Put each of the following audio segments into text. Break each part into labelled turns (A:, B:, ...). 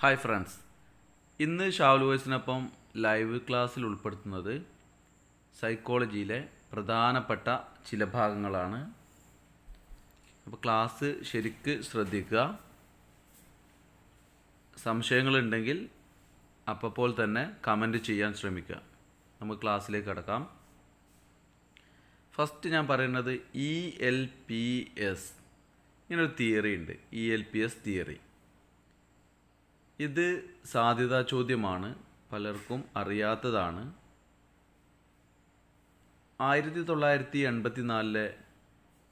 A: Hi friends, ഇന്ന് Shavul വോയ്സിനൊപ്പം live ക്ലാസ്സിൽ ഉൾപ്പെടുത്തുന്നത് സൈക്കോളജിയിലെ പ്രധാനപ്പെട്ട ചില ഭാഗങ്ങളാണ്. അപ്പോൾ ക്ലാസ് ശരിക്ക് ശ്രദ്ധിക്കുക. സംശയങ്ങളുണ്ടെങ്കിൽ അപ്പോൾ തന്നെ കമൻറ്റ് ചെയ്യാൻ ശ്രമിക്കുക. നമുക്ക് ക്ലാസ്സിലേക്ക് കടക്കാം. ഫസ്റ്റ് ഞാൻ പറയുന്നത് ELPS. ഇങ്ങനൊരു തിയറി ഉണ്ട്, ELPS തിയറി. ഇത് സാധ്യതാ ചോദ്യമാണ്, പലർക്കും അറിയാത്തതാണ്. 1984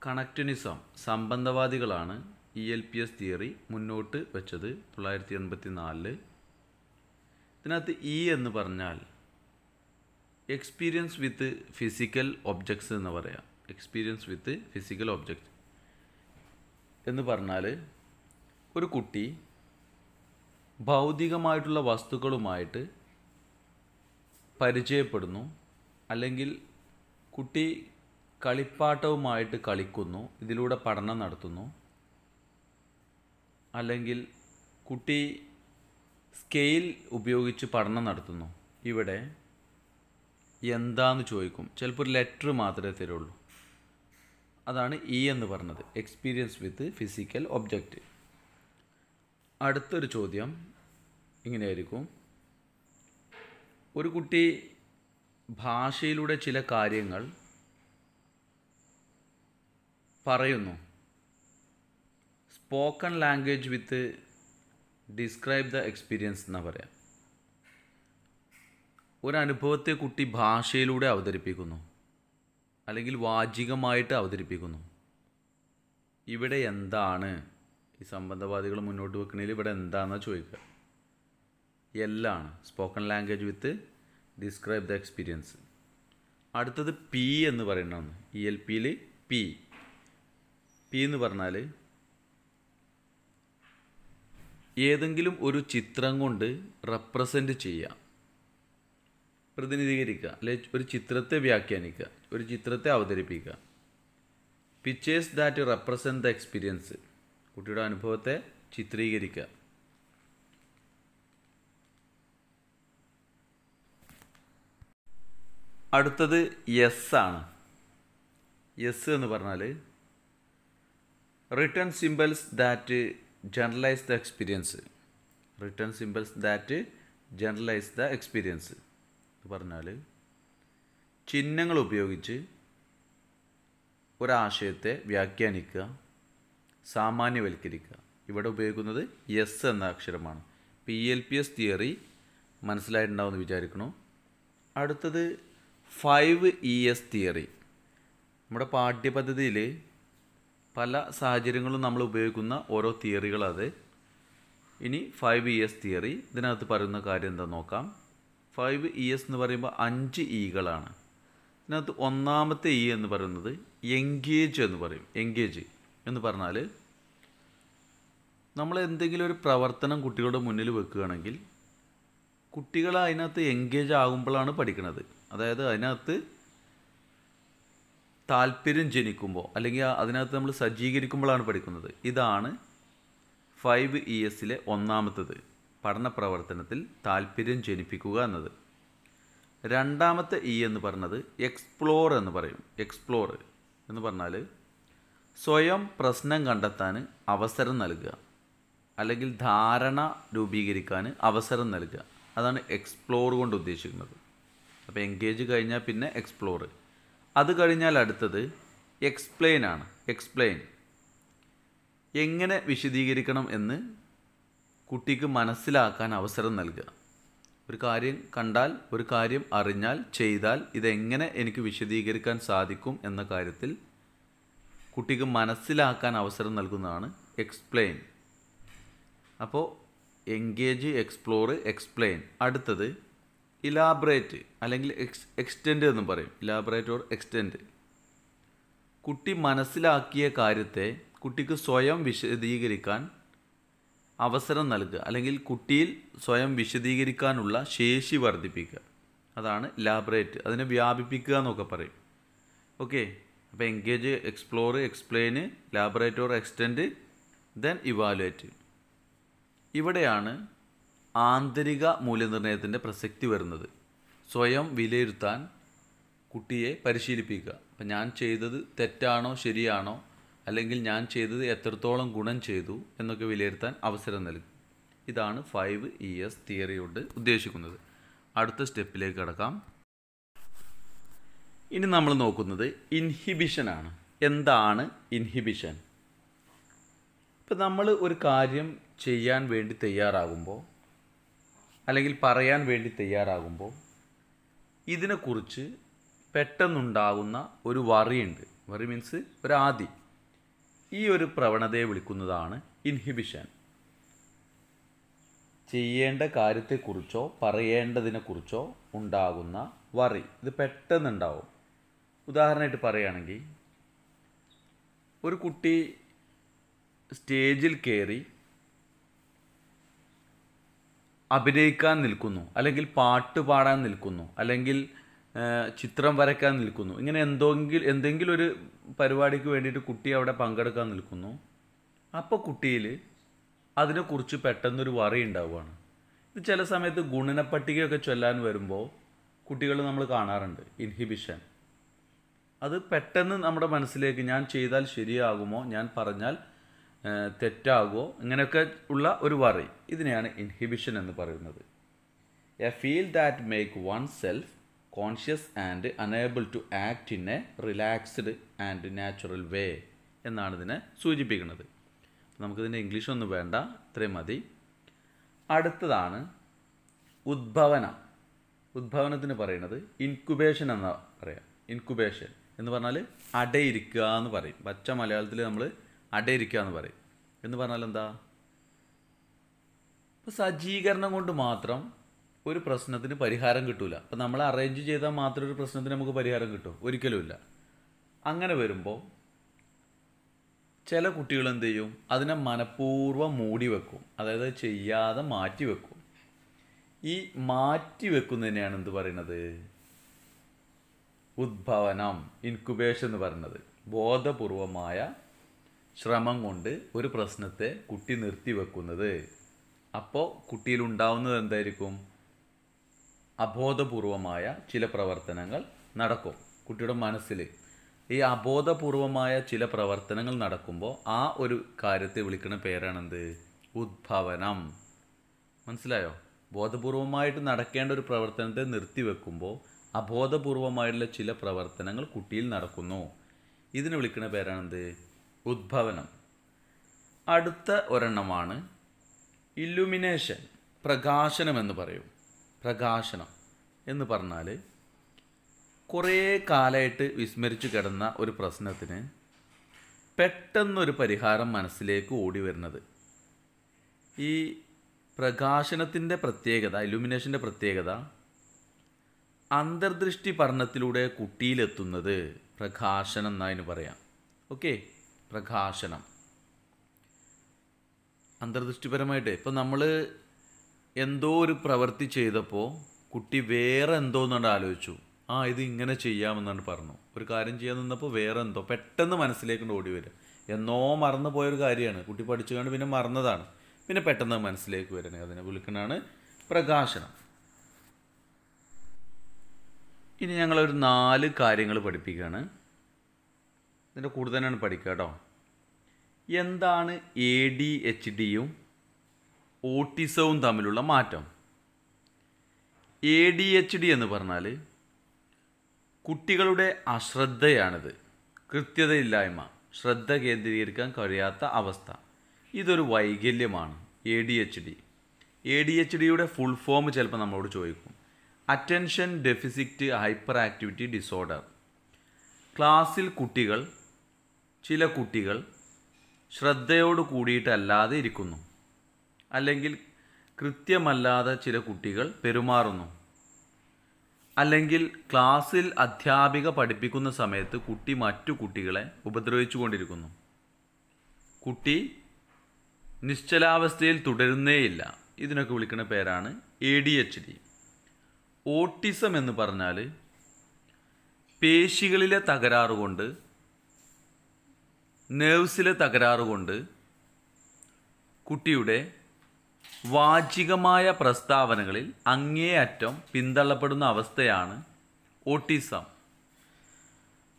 A: കണക്റ്റിനിസം സംബന്ധവാദികളാണ് ELPS തിയറി മുന്നോട്ട് വെച്ചത്. 1984. ഇതിനകത്ത് എന്ന് പറഞ്ഞാൽ എക്സ്പീരിയൻസ് വിത്ത് ഫിസിക്കൽ ഒബ്ജക്ട്സ് എന്ന് പറയാം. എക്സ്പീരിയൻസ് വിത്ത് ഫിസിക്കൽ ഒബ്ജക്റ്റ് എന്ന് പറഞ്ഞാൽ ഒരു കുട്ടി ഭൗതികമായിട്ടുള്ള വസ്തുക്കളുമായിട്ട് പരിചയപ്പെടുന്നു, അല്ലെങ്കിൽ കുട്ടി കളിപ്പാട്ടവുമായിട്ട് കളിക്കുന്നു, ഇതിലൂടെ പഠനം നടത്തുന്നു, അല്ലെങ്കിൽ കുട്ടി സ്കെയിൽ ഉപയോഗിച്ച് പഠനം നടത്തുന്നു. ഇവിടെ എന്താന്ന് ചോദിക്കും, ചിലപ്പോൾ ഒരു ലെറ്റർ മാത്രമേ തരുള്ളൂ. അതാണ് എന്ന് പറഞ്ഞത്, എക്സ്പീരിയൻസ് വിത്ത് ഫിസിക്കൽ ഒബ്ജക്റ്റ്. അടുത്തൊരു ചോദ്യം ഇങ്ങനെയായിരിക്കും, ഒരു കുട്ടി ഭാഷയിലൂടെ ചില കാര്യങ്ങൾ പറയുന്നു. Spoken language with describe the experience എന്നാ പറയാം. ഒരനുഭവത്തെ കുട്ടി ഭാഷയിലൂടെ അവതരിപ്പിക്കുന്നു, അല്ലെങ്കിൽ വാചികമായിട്ട് അവതരിപ്പിക്കുന്നു. ഇവിടെ എന്താണ് ഈ സംബന്ധവാദികൾ മുന്നോട്ട് വെക്കുന്നതിൽ ഇവിടെ എന്താണെന്നാണ് ചോദിക്കുക. ആണ് spoken language with describe the experience. അടുത്തത് P എന്ന് പറയുന്നതാണ്. ELPയിൽ P എന്ന് പറഞ്ഞാൽ ഏതെങ്കിലും ഒരു ചിത്രം കൊണ്ട് റെപ്രസെൻ്റ് ചെയ്യുക, പ്രതിനിധീകരിക്കുക, അല്ലെങ്കിൽ ഒരു ചിത്രത്തെ വ്യാഖ്യാനിക്കുക, ഒരു ചിത്രത്തെ അവതരിപ്പിക്കുക. Pictures that represent the experience, കുട്ടിയുടെ അനുഭവത്തെ ചിത്രീകരിക്കുക. അടുത്തത് ആണ്. എന്ന് പറഞ്ഞാൽ written symbols that generalise the experience. Written symbols that generalise the experience എന്ന് പറഞ്ഞാൽ ചിഹ്നങ്ങൾ ഉപയോഗിച്ച് ഒരാശയത്തെ വ്യാഖ്യാനിക്കുക, സാമാന്യവൽക്കരിക്കുക. ഇവിടെ ഉപയോഗിക്കുന്നത് എന്ന അക്ഷരമാണ്. ELPS തിയറി മനസ്സിലായിട്ടുണ്ടാവുമെന്ന് വിചാരിക്കുന്നു. അടുത്തത് 5ES തിയറി. നമ്മുടെ പാഠ്യപദ്ധതിയിൽ പല സാഹചര്യങ്ങളും നമ്മൾ ഉപയോഗിക്കുന്ന ഓരോ തിയറികളത്. ഇനി 5ES തിയറി, ഇതിനകത്ത് പറയുന്ന കാര്യം എന്താ നോക്കാം. 5ES എന്ന് പറയുമ്പോൾ 5 Eകളാണ്. ഇതിനകത്ത് ഒന്നാമത്തെ എന്ന് പറയുന്നത് എൻഗേജ് എന്ന് പറയും. എൻഗേജ് എന്ന് പറഞ്ഞാൽ നമ്മൾ എന്തെങ്കിലും ഒരു പ്രവർത്തനം കുട്ടികളുടെ മുന്നിൽ വെക്കുകയാണെങ്കിൽ കുട്ടികൾ അതിനകത്ത് എൻഗേജ് ആകുമ്പോഴാണ് പഠിക്കുന്നത്. അതായത് അതിനകത്ത് താല്പര്യം ജനിക്കുമ്പോൾ, അല്ലെങ്കിൽ അതിനകത്ത് നമ്മൾ സജ്ജീകരിക്കുമ്പോഴാണ് പഠിക്കുന്നത്. ഇതാണ് 5ESലെ ഒന്നാമത്തത്, പഠന പ്രവർത്തനത്തിൽ താല്പര്യം ജനിപ്പിക്കുക എന്നത്. രണ്ടാമത്തെ എന്ന് പറഞ്ഞത് എക്സ്പ്ലോർ എന്ന് പറയും. എക്സ്പ്ലോർ എന്ന് പറഞ്ഞാൽ സ്വയം പ്രശ്നം കണ്ടെത്താൻ അവസരം നൽകുക, അല്ലെങ്കിൽ ധാരണ രൂപീകരിക്കാൻ അവസരം നൽകുക. അതാണ് എക്സ്പ്ലോർ കൊണ്ട് ഉദ്ദേശിക്കുന്നത്. അപ്പോൾ എൻഗേജ് കഴിഞ്ഞാൽ പിന്നെ എക്സ്പ്ലോർ. അത് കഴിഞ്ഞാൽ അടുത്തത് എക്സ്പ്ലെയിൻ ആണ്. എക്സ്പ്ലെയിൻ എങ്ങനെ വിശദീകരിക്കണം എന്ന് കുട്ടിക്ക് മനസ്സിലാക്കാൻ അവസരം നൽകുക. ഒരു കാര്യം കണ്ടാൽ, ഒരു കാര്യം അറിഞ്ഞാൽ, ചെയ്താൽ ഇതെങ്ങനെ എനിക്ക് വിശദീകരിക്കാൻ സാധിക്കും എന്ന കാര്യത്തിൽ കുട്ടിക്ക് മനസ്സിലാക്കാൻ അവസരം നൽകുന്നതാണ് എക്സ്പ്ലെയിൻ. അപ്പോൾ എൻഗേജ്, എക്സ്പ്ലോർ, എക്സ്പ്ലെയിൻ. അടുത്തത് ഇലാബറേറ്റ് അല്ലെങ്കിൽ എക്സ്റ്റെൻഡ് എന്നും പറയും. Elaborate or extend. കുട്ടി മനസ്സിലാക്കിയ കാര്യത്തെ കുട്ടിക്ക് സ്വയം വിശദീകരിക്കാൻ അവസരം നൽകുക, അല്ലെങ്കിൽ കുട്ടിയിൽ സ്വയം വിശദീകരിക്കാനുള്ള ശേഷി വർദ്ധിപ്പിക്കുക. അതാണ് ഇലാബറേറ്റ്. അതിനെ വ്യാപിപ്പിക്കുക എന്നൊക്കെ പറയും. ഓക്കെ, അപ്പോൾ engage, explore, explain, elaborate or extend, then evaluate. ഇവിടെയാണ് ആന്തരിക മൂല്യനിർണ്ണയത്തിൻ്റെ പ്രസക്തി വരുന്നത്. സ്വയം വിലയിരുത്താൻ കുട്ടിയെ പരിശീലിപ്പിക്കുക. അപ്പം ഞാൻ ചെയ്തത് തെറ്റാണോ ശരിയാണോ, അല്ലെങ്കിൽ ഞാൻ ചെയ്തത് എത്രത്തോളം ഗുണം ചെയ്തു എന്നൊക്കെ വിലയിരുത്താൻ അവസരം നൽകും. ഇതാണ് 5 ES തിയറി കൊണ്ട് ഉദ്ദേശിക്കുന്നത്. അടുത്ത സ്റ്റെപ്പിലേക്ക് കടക്കാം. ഇനി നമ്മൾ നോക്കുന്നത് ഇൻഹിബിഷനാണ്. എന്താണ് ഇൻഹിബിഷൻ? ഇപ്പം നമ്മൾ ഒരു കാര്യം ചെയ്യാൻ വേണ്ടി തയ്യാറാകുമ്പോൾ, അല്ലെങ്കിൽ പറയാൻ വേണ്ടി തയ്യാറാകുമ്പോൾ, ഇതിനെക്കുറിച്ച് പെട്ടെന്നുണ്ടാകുന്ന ഒരു വറിയുണ്ട്. Worry means ഒരാദി. ഈ ഒരു പ്രവണതയെ വിളിക്കുന്നതാണ് ഇൻഹിബിഷൻ. ചെയ്യേണ്ട കാര്യത്തെക്കുറിച്ചോ പറയേണ്ടതിനെക്കുറിച്ചോ ഉണ്ടാകുന്ന വറി, ഇത് പെട്ടെന്നുണ്ടാവും. ഉദാഹരണമായിട്ട് പറയുകയാണെങ്കിൽ, ഒരു കുട്ടി സ്റ്റേജിൽ കയറി അഭിനയിക്കാൻ നിൽക്കുന്നു, അല്ലെങ്കിൽ പാട്ട് പാടാൻ നിൽക്കുന്നു, അല്ലെങ്കിൽ ചിത്രം വരയ്ക്കാൻ നിൽക്കുന്നു. ഇങ്ങനെ എന്തെങ്കിലും ഒരു പരിപാടിക്ക് വേണ്ടിയിട്ട് കുട്ടി അവിടെ പങ്കെടുക്കാൻ നിൽക്കുന്നു. അപ്പോൾ കുട്ടിയിൽ അതിനെക്കുറിച്ച് പെട്ടെന്നൊരു വറി ഉണ്ടാവുകയാണ്. ഇത് ചില സമയത്ത് ഗുണനപ്പട്ടികയൊക്കെ ചൊല്ലാൻ വരുമ്പോൾ കുട്ടികൾ നമ്മൾ കാണാറുണ്ട് ഇൻഹിബിഷൻ. അത് പെട്ടെന്ന് നമ്മുടെ മനസ്സിലേക്ക് ഞാൻ ചെയ്താൽ ശരിയാകുമോ, ഞാൻ പറഞ്ഞാൽ തെറ്റാകുമോ, ഇങ്ങനെയൊക്കെ ഉള്ള ഒരു വറി. ഇതിനെയാണ് ഇൻഹിബിഷൻ എന്ന് പറയുന്നത്. A feel that make one self conscious and unable to act in a relaxed and natural way എന്നാണ് ഇതിനെ സൂചിപ്പിക്കുന്നത്. നമുക്കിതിൻ്റെ ഇംഗ്ലീഷൊന്നും വേണ്ട, ഇത്രയും മതി. അടുത്തതാണ് ഉദ്ഭവനം. ഉദ്ഭവനത്തിന് പറയുന്നത് ഇൻക്യുബേഷൻ എന്ന് പറയാം. ഇൻക്യുബേഷൻ എന്ന് പറഞ്ഞാൽ അടയിരിക്കുക എന്ന് പറയും. പച്ച മലയാളത്തിൽ നമ്മൾ അടയിരിക്കുക എന്ന് പറയും. എന്ന് പറഞ്ഞാൽ എന്താ? ഇപ്പോൾ സജ്ജീകരണം കൊണ്ട് മാത്രം ഒരു പ്രശ്നത്തിന് പരിഹാരം കിട്ടില്ല. അപ്പം നമ്മൾ അറേഞ്ച് ചെയ്താൽ മാത്രം ഒരു പ്രശ്നത്തിന് നമുക്ക് പരിഹാരം കിട്ടും? ഒരിക്കലുമില്ല. അങ്ങനെ വരുമ്പോൾ ചില കുട്ടികൾ എന്ത് ചെയ്യും? അതിനെ മനഃപൂർവ്വം മൂടി വെക്കും, അതായത് ചെയ്യാതെ മാറ്റി വെക്കും. ഈ മാറ്റി വെക്കുന്നതിനെയാണ് എന്ത് പറയുന്നത്? ഉദ്ഭവനം, ഇൻക്യുബേഷൻ എന്ന് പറയുന്നത്. ബോധപൂർവമായ ശ്രമം കൊണ്ട് ഒരു പ്രശ്നത്തെ കുട്ടി നിർത്തിവെക്കുന്നത്. അപ്പോൾ കുട്ടിയിലുണ്ടാവുന്നത് എന്തായിരിക്കും? അബോധപൂർവമായ ചില പ്രവർത്തനങ്ങൾ നടക്കും കുട്ടിയുടെ മനസ്സിൽ. ഈ അബോധപൂർവമായ ചില പ്രവർത്തനങ്ങൾ നടക്കുമ്പോൾ ആ ഒരു കാര്യത്തെ വിളിക്കുന്ന പേരാണെന്ത്? ഉദ്ഭവനം. മനസ്സിലായോ? ബോധപൂർവമായിട്ട് നടക്കേണ്ട ഒരു പ്രവർത്തനത്തെ നിർത്തിവെക്കുമ്പോൾ അബോധപൂർവമായിട്ടുള്ള ചില പ്രവർത്തനങ്ങൾ കുട്ടിയിൽ നടക്കുന്നു. ഇതിനെ വിളിക്കുന്ന പേരാണെന്ത്? ഉദ്ഭവനം. അടുത്ത ഒരെണ്ണമാണ് ഇല്ലുമിനേഷൻ, പ്രകാശനം എന്ന് പറയും. പ്രകാശനം എന്ന് പറഞ്ഞാൽ കുറേ കാലമായിട്ട് വിസ്മരിച്ചു കിടന്ന ഒരു പ്രശ്നത്തിന് പെട്ടെന്നൊരു പരിഹാരം മനസ്സിലേക്ക് ഓടി വരുന്നത്. ഈ പ്രകാശനത്തിൻ്റെ പ്രത്യേകത, ഇല്ലുമിനേഷൻ്റെ പ്രത്യേകത, അന്തർദൃഷ്ടി പഠനത്തിലൂടെ കുട്ടിയിലെത്തുന്നത് പ്രകാശനം എന്നതിന് പറയാം. ഓക്കെ, പ്രകാശനം. അന്തർദൃഷ്ടിപരമായിട്ട് ഇപ്പം നമ്മൾ എന്തോ ഒരു പ്രവൃത്തി ചെയ്തപ്പോൾ കുട്ടി വേറെ എന്തോ എന്നാണ് ആലോചിച്ചു. ഇത് ഇങ്ങനെ ചെയ്യാമെന്നാണ് പറഞ്ഞു. ഒരു കാര്യം ചെയ്യാൻ നിന്നപ്പോൾ വേറെ എന്തോ പെട്ടെന്ന് മനസ്സിലേക്ക് ഓടി വരിക. എന്നോ മറന്നു പോയൊരു കാര്യമാണ്, കുട്ടി പഠിച്ചു കൊണ്ട് പിന്നെ മറന്നതാണ്, പിന്നെ പെട്ടെന്ന് മനസ്സിലേക്ക് വരുന്നത്. അതിനെ വിളിക്കുന്നതാണ് പ്രകാശനം. ഇനി ഞങ്ങളൊരു 4 കാര്യങ്ങൾ പഠിപ്പിക്കുകയാണ്. ഇതിൻ്റെ കൂടുതലാണ് പഠിക്കുക കേട്ടോ. എന്താണ് ADHDയും ഓട്ടിസവും തമ്മിലുള്ള മാറ്റം? ADHD എന്ന് പറഞ്ഞാൽ കുട്ടികളുടെ അശ്രദ്ധയാണിത്. കൃത്യതയില്ലായ്മ, ശ്രദ്ധ കേന്ദ്രീകരിക്കാൻ കഴിയാത്ത അവസ്ഥ. ഇതൊരു വൈകല്യമാണ് ADHD. ADHDയുടെ ഫുൾ ഫോം ചിലപ്പോൾ നമ്മളോട് ചോദിക്കും. Attention deficit hyper activity disorder. ക്ലാസ്സിൽ ചില കുട്ടികൾ ശ്രദ്ധയോട് കൂടിയിട്ടല്ലാതെ ഇരിക്കുന്നു, അല്ലെങ്കിൽ കൃത്യമല്ലാതെ ചില കുട്ടികൾ പെരുമാറുന്നു, അല്ലെങ്കിൽ ക്ലാസ്സിൽ അധ്യാപിക പഠിപ്പിക്കുന്ന സമയത്ത് കുട്ടി മറ്റു കുട്ടികളെ ഉപദ്രവിച്ചു കൊണ്ടിരിക്കുന്നു. കുട്ടി നിശ്ചലാവസ്ഥയിൽ തുടരുന്നേയില്ല. ഇതിനൊക്കെ വിളിക്കുന്ന പേരാണ് ADHD. ഓട്ടിസം എന്ന് പറഞ്ഞാൽ പേശികളിലെ തകരാറുകൊണ്ട്, നെർവ്സിലെ തകരാറുകൊണ്ട് കുട്ടിയുടെ വാചികമായ പ്രസ്താവനകളിൽ അങ്ങേയറ്റം പിന്തള്ളപ്പെടുന്ന അവസ്ഥയാണ് ഓട്ടിസം.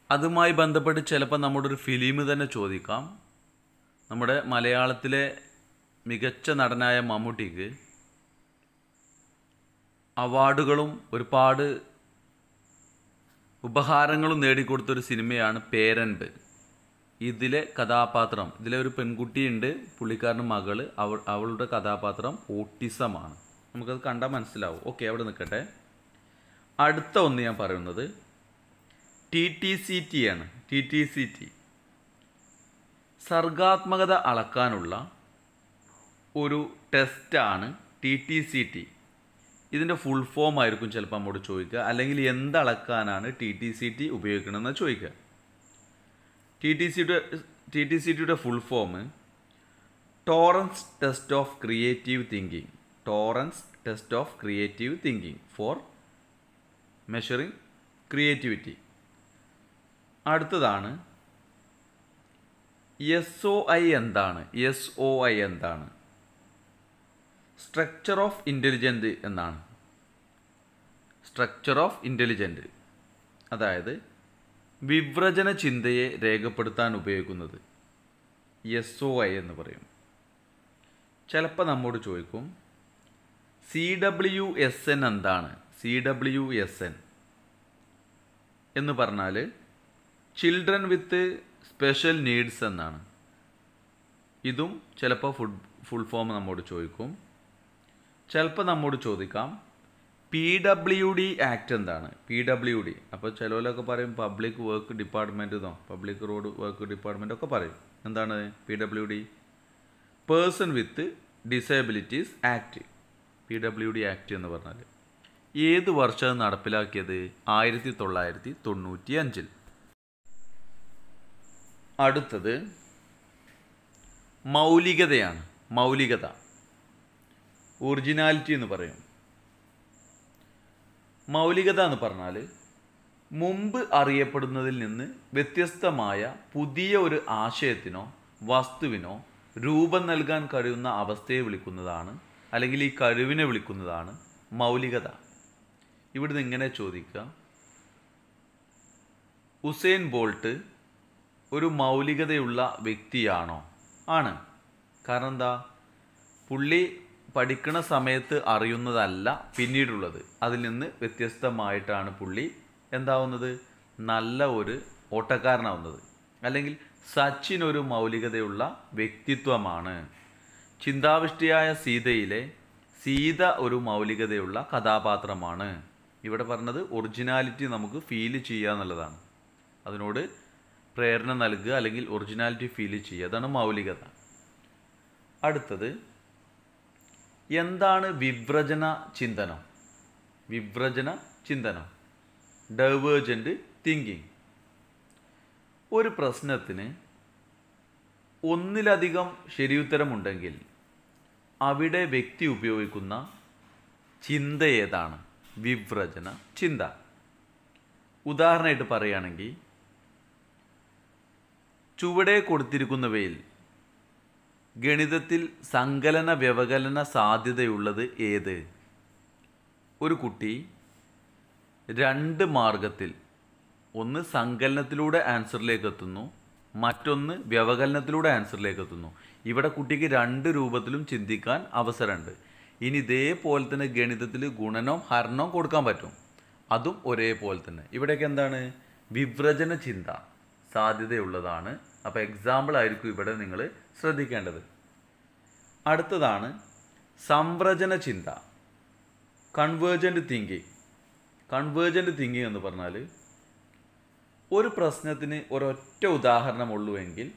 A: അതുമായി ബന്ധപ്പെട്ട് ചിലപ്പോൾ നമ്മുടെ ഒരു ഫിലിം തന്നെ ചോദിക്കാം. നമ്മുടെ മലയാളത്തിലെ മികച്ച നടനായ മമ്മൂട്ടിക്ക് അവാർഡുകളും ഒരുപാട് ഉപഹാരങ്ങളും നേടിക്കൊടുത്തൊരു സിനിമയാണ് പേരൻപ്. ഇതിലെ കഥാപാത്രം, ഇതിലെ ഒരു പെൺകുട്ടിയുണ്ട്, പുള്ളിക്കാരൻ്റെ മകള്, അവളുടെ കഥാപാത്രം ഓട്ടിസമാണ്. നമുക്കത് കണ്ടാൽ മനസ്സിലാവും. ഓക്കെ, അവിടെ നിൽക്കട്ടെ. അടുത്ത ഒന്ന് ഞാൻ പറയുന്നത് TTCT ആണ്. TTCT സർഗാത്മകത അളക്കാനുള്ള ഒരു ടെസ്റ്റാണ് TTCT. ഇതിൻ്റെ ഫുൾ ഫോം ആയിരിക്കും ചിലപ്പോൾ നമ്മോട് ചോദിക്കുക, അല്ലെങ്കിൽ എന്തളക്കാനാണ് TTCT ഉപയോഗിക്കണമെന്ന് ചോദിക്കുക. TTCTയുടെ full form Torrance test of creative thinking. Torrance test of creative thinking for measuring creativity. അടുത്തതാണ് SOI എന്താണ്? SOI എന്താണ്? സ്ട്രക്ചർ ഓഫ് ഇൻ്റലിജൻ്റ് എന്നാണ്. സ്ട്രക്ചർ ഓഫ് ഇൻ്റലിജൻ്റ്, അതായത് വിവ്രജന ചിന്തയെ രേഖപ്പെടുത്താൻ ഉപയോഗിക്കുന്നത് SOI എന്ന് പറയും. ചിലപ്പോൾ നമ്മോട് ചോദിക്കും CWSN എന്താണ്? CWSN എന്ന് പറഞ്ഞാൽ ചിൽഡ്രൻ വിത്ത് സ്പെഷ്യൽ നീഡ്സ് എന്നാണ്. ഇതും ചിലപ്പോൾ ഫുൾ ഫോം നമ്മോട് ചോദിക്കും. ചിലപ്പോൾ നമ്മോട് ചോദിക്കാം PWD ആക്ട് എന്താണ്? PWD. അപ്പോൾ ചിലവരൊക്കെ പറയും പബ്ലിക് വർക്ക് ഡിപ്പാർട്ട്മെൻറ്റ് എന്നോ പബ്ലിക് റോഡ് വർക്ക് ഡിപ്പാർട്ട്മെൻ്റ് ഒക്കെ പറയും. എന്താണ് PWD? Person with disabilities act. PWD act എന്ന് പറഞ്ഞാൽ ഏത് വർഷം നടപ്പിലാക്കിയത്? 1995. അടുത്തത് മൗലികതയാണ്. മൗലികത, ഒറിജിനാലിറ്റി എന്ന് പറയും. മൗലികത എന്ന് പറഞ്ഞാൽ മുമ്പ് അറിയപ്പെടുന്നതിൽ നിന്ന് വ്യത്യസ്തമായ പുതിയ ഒരു ആശയത്തിനോ വസ്തുവിനോ രൂപം നൽകാൻ കഴിയുന്ന അവസ്ഥയെ വിളിക്കുന്നതാണ്, അല്ലെങ്കിൽ ഈ കഴിവിനെ വിളിക്കുന്നതാണ് മൗലികത. ഇവിടുന്ന് ഇങ്ങനെ ചോദിക്കുക, ഉസൈൻ ബോൾട്ട് ഒരു മൗലികതയുള്ള വ്യക്തിയാണോ? ആണ്. കാരണം എന്താ? പുള്ളി പഠിക്കുന്ന സമയത്ത് അറിയുന്നതല്ല പിന്നീടുള്ളത്. അതിൽ നിന്ന് വ്യത്യസ്തമായിട്ടാണ് പുള്ളി എന്താവുന്നത്? നല്ല ഒരു ഓട്ടക്കാരനാവുന്നത്. അല്ലെങ്കിൽ സച്ചിൻ ഒരു മൗലികതയുള്ള വ്യക്തിത്വമാണ്. ചിന്താവിഷ്ടിയായ സീതയിലെ സീത ഒരു മൗലികതയുള്ള കഥാപാത്രമാണ്. ഇവിടെ പറഞ്ഞത് ഒറിജിനാലിറ്റി നമുക്ക് ഫീൽ ചെയ്യുക എന്നുള്ളതാണ്. അതിനോട് പ്രേരണ നൽകുക, അല്ലെങ്കിൽ ഒറിജിനാലിറ്റി ഫീൽ ചെയ്യുക, അതാണ് മൗലികത. അടുത്തത് എന്താണ് വിവ്രജന ചിന്തനം? വിവ്രജന ചിന്തനം, ഡൈവേർജൻ്റ് തിങ്കിങ്. ഒരു പ്രശ്നത്തിന് ഒന്നിലധികം ശരിയുത്തരമുണ്ടെങ്കിൽ അവിടെ വ്യക്തി ഉപയോഗിക്കുന്ന ചിന്ത ഏതാണ്? വിവ്രജന ചിന്ത. ഉദാഹരണമായിട്ട് പറയുകയാണെങ്കിൽ ചുവടെ കൊടുത്തിരിക്കുന്നവയിൽ ഗണിതത്തിൽ സങ്കലന വ്യവകലന സാധ്യതയുള്ളത് ഏത്? ഒരു കുട്ടി രണ്ട് മാർഗത്തിൽ, ഒന്ന് സങ്കലനത്തിലൂടെ ആൻസറിലേക്ക് എത്തുന്നു, മറ്റൊന്ന് വ്യവകലനത്തിലൂടെ ആൻസറിലേക്ക് എത്തുന്നു. ഇവിടെ കുട്ടിക്ക് രണ്ട് രൂപത്തിലും ചിന്തിക്കാൻ അവസരമുണ്ട്. ഇനി ഇതേപോലെ തന്നെ ഗണിതത്തിൽ ഗുണനവും ഹരണവും കൊടുക്കാൻ പറ്റും, അതും ഒരേപോലെ തന്നെ. ഇവിടെയൊക്കെ എന്താണ്? വിവ്രജന ചിന്ത സാധ്യതയുള്ളതാണ്. അപ്പോൾ എക്സാമ്പിൾ ആയിരിക്കും ഇവിടെ നിങ്ങൾ ശ്രദ്ധിക്കേണ്ടത്. അടുത്തതാണ് സംവ്രജന ചിന്ത, കൺവേർജൻ്റ് തിങ്കിങ്. കൺവേർജൻ്റ് തിങ്കിങ് എന്ന് പറഞ്ഞാൽ ഒരു പ്രശ്നത്തിന് ഒരൊറ്റ ഉദാഹരണമുള്ളൂ എങ്കിൽ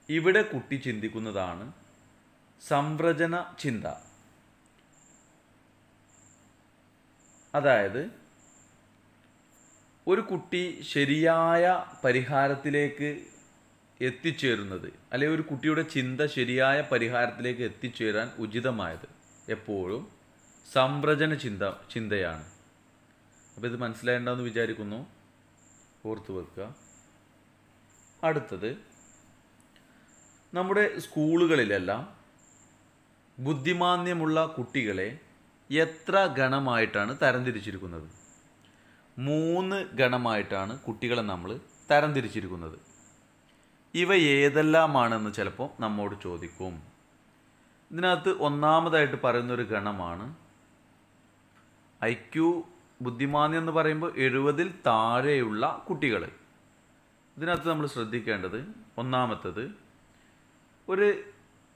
A: ഇവിടെ കുട്ടി ചിന്തിക്കുന്നതാണ് സംവ്രജന ചിന്ത. അതായത് ഒരു കുട്ടി ശരിയായ പരിഹാരത്തിലേക്ക് എത്തിച്ചേരുന്നത്, അല്ലെങ്കിൽ ഒരു കുട്ടിയുടെ ചിന്ത ശരിയായ പരിഹാരത്തിലേക്ക് എത്തിച്ചേരാൻ ഉചിതമായത് എപ്പോഴും സംവ്രജന ചിന്തയാണ്. അപ്പോൾ ഇത് മനസ്സിലായിട്ടുണ്ടാവുമെന്ന് വിചാരിക്കുന്നു, ഓർത്തു വെക്കുക. അടുത്തത് നമ്മുടെ സ്കൂളുകളിലെല്ലാം ബുദ്ധിമാന്യമുള്ള കുട്ടികളെ എത്ര ഗണമായിട്ടാണ് തരംതിരിച്ചിരിക്കുന്നത്? 3 ഗണമായിട്ടാണ് കുട്ടികളെ നമ്മൾ തരംതിരിച്ചിരിക്കുന്നത്. ഇവ ഏതെല്ലാമാണെന്ന് ചിലപ്പോൾ നമ്മോട് ചോദിക്കും. ഇതിനകത്ത് ഒന്നാമതായിട്ട് പറയുന്നൊരു ഗണമാണ് IQ, ബുദ്ധിമാന്യം എന്ന് പറയുമ്പോൾ 70-ൽ താഴെയുള്ള കുട്ടികൾ. ഇതിനകത്ത് നമ്മൾ ശ്രദ്ധിക്കേണ്ടത് ഒന്നാമത്തത്, ഒരു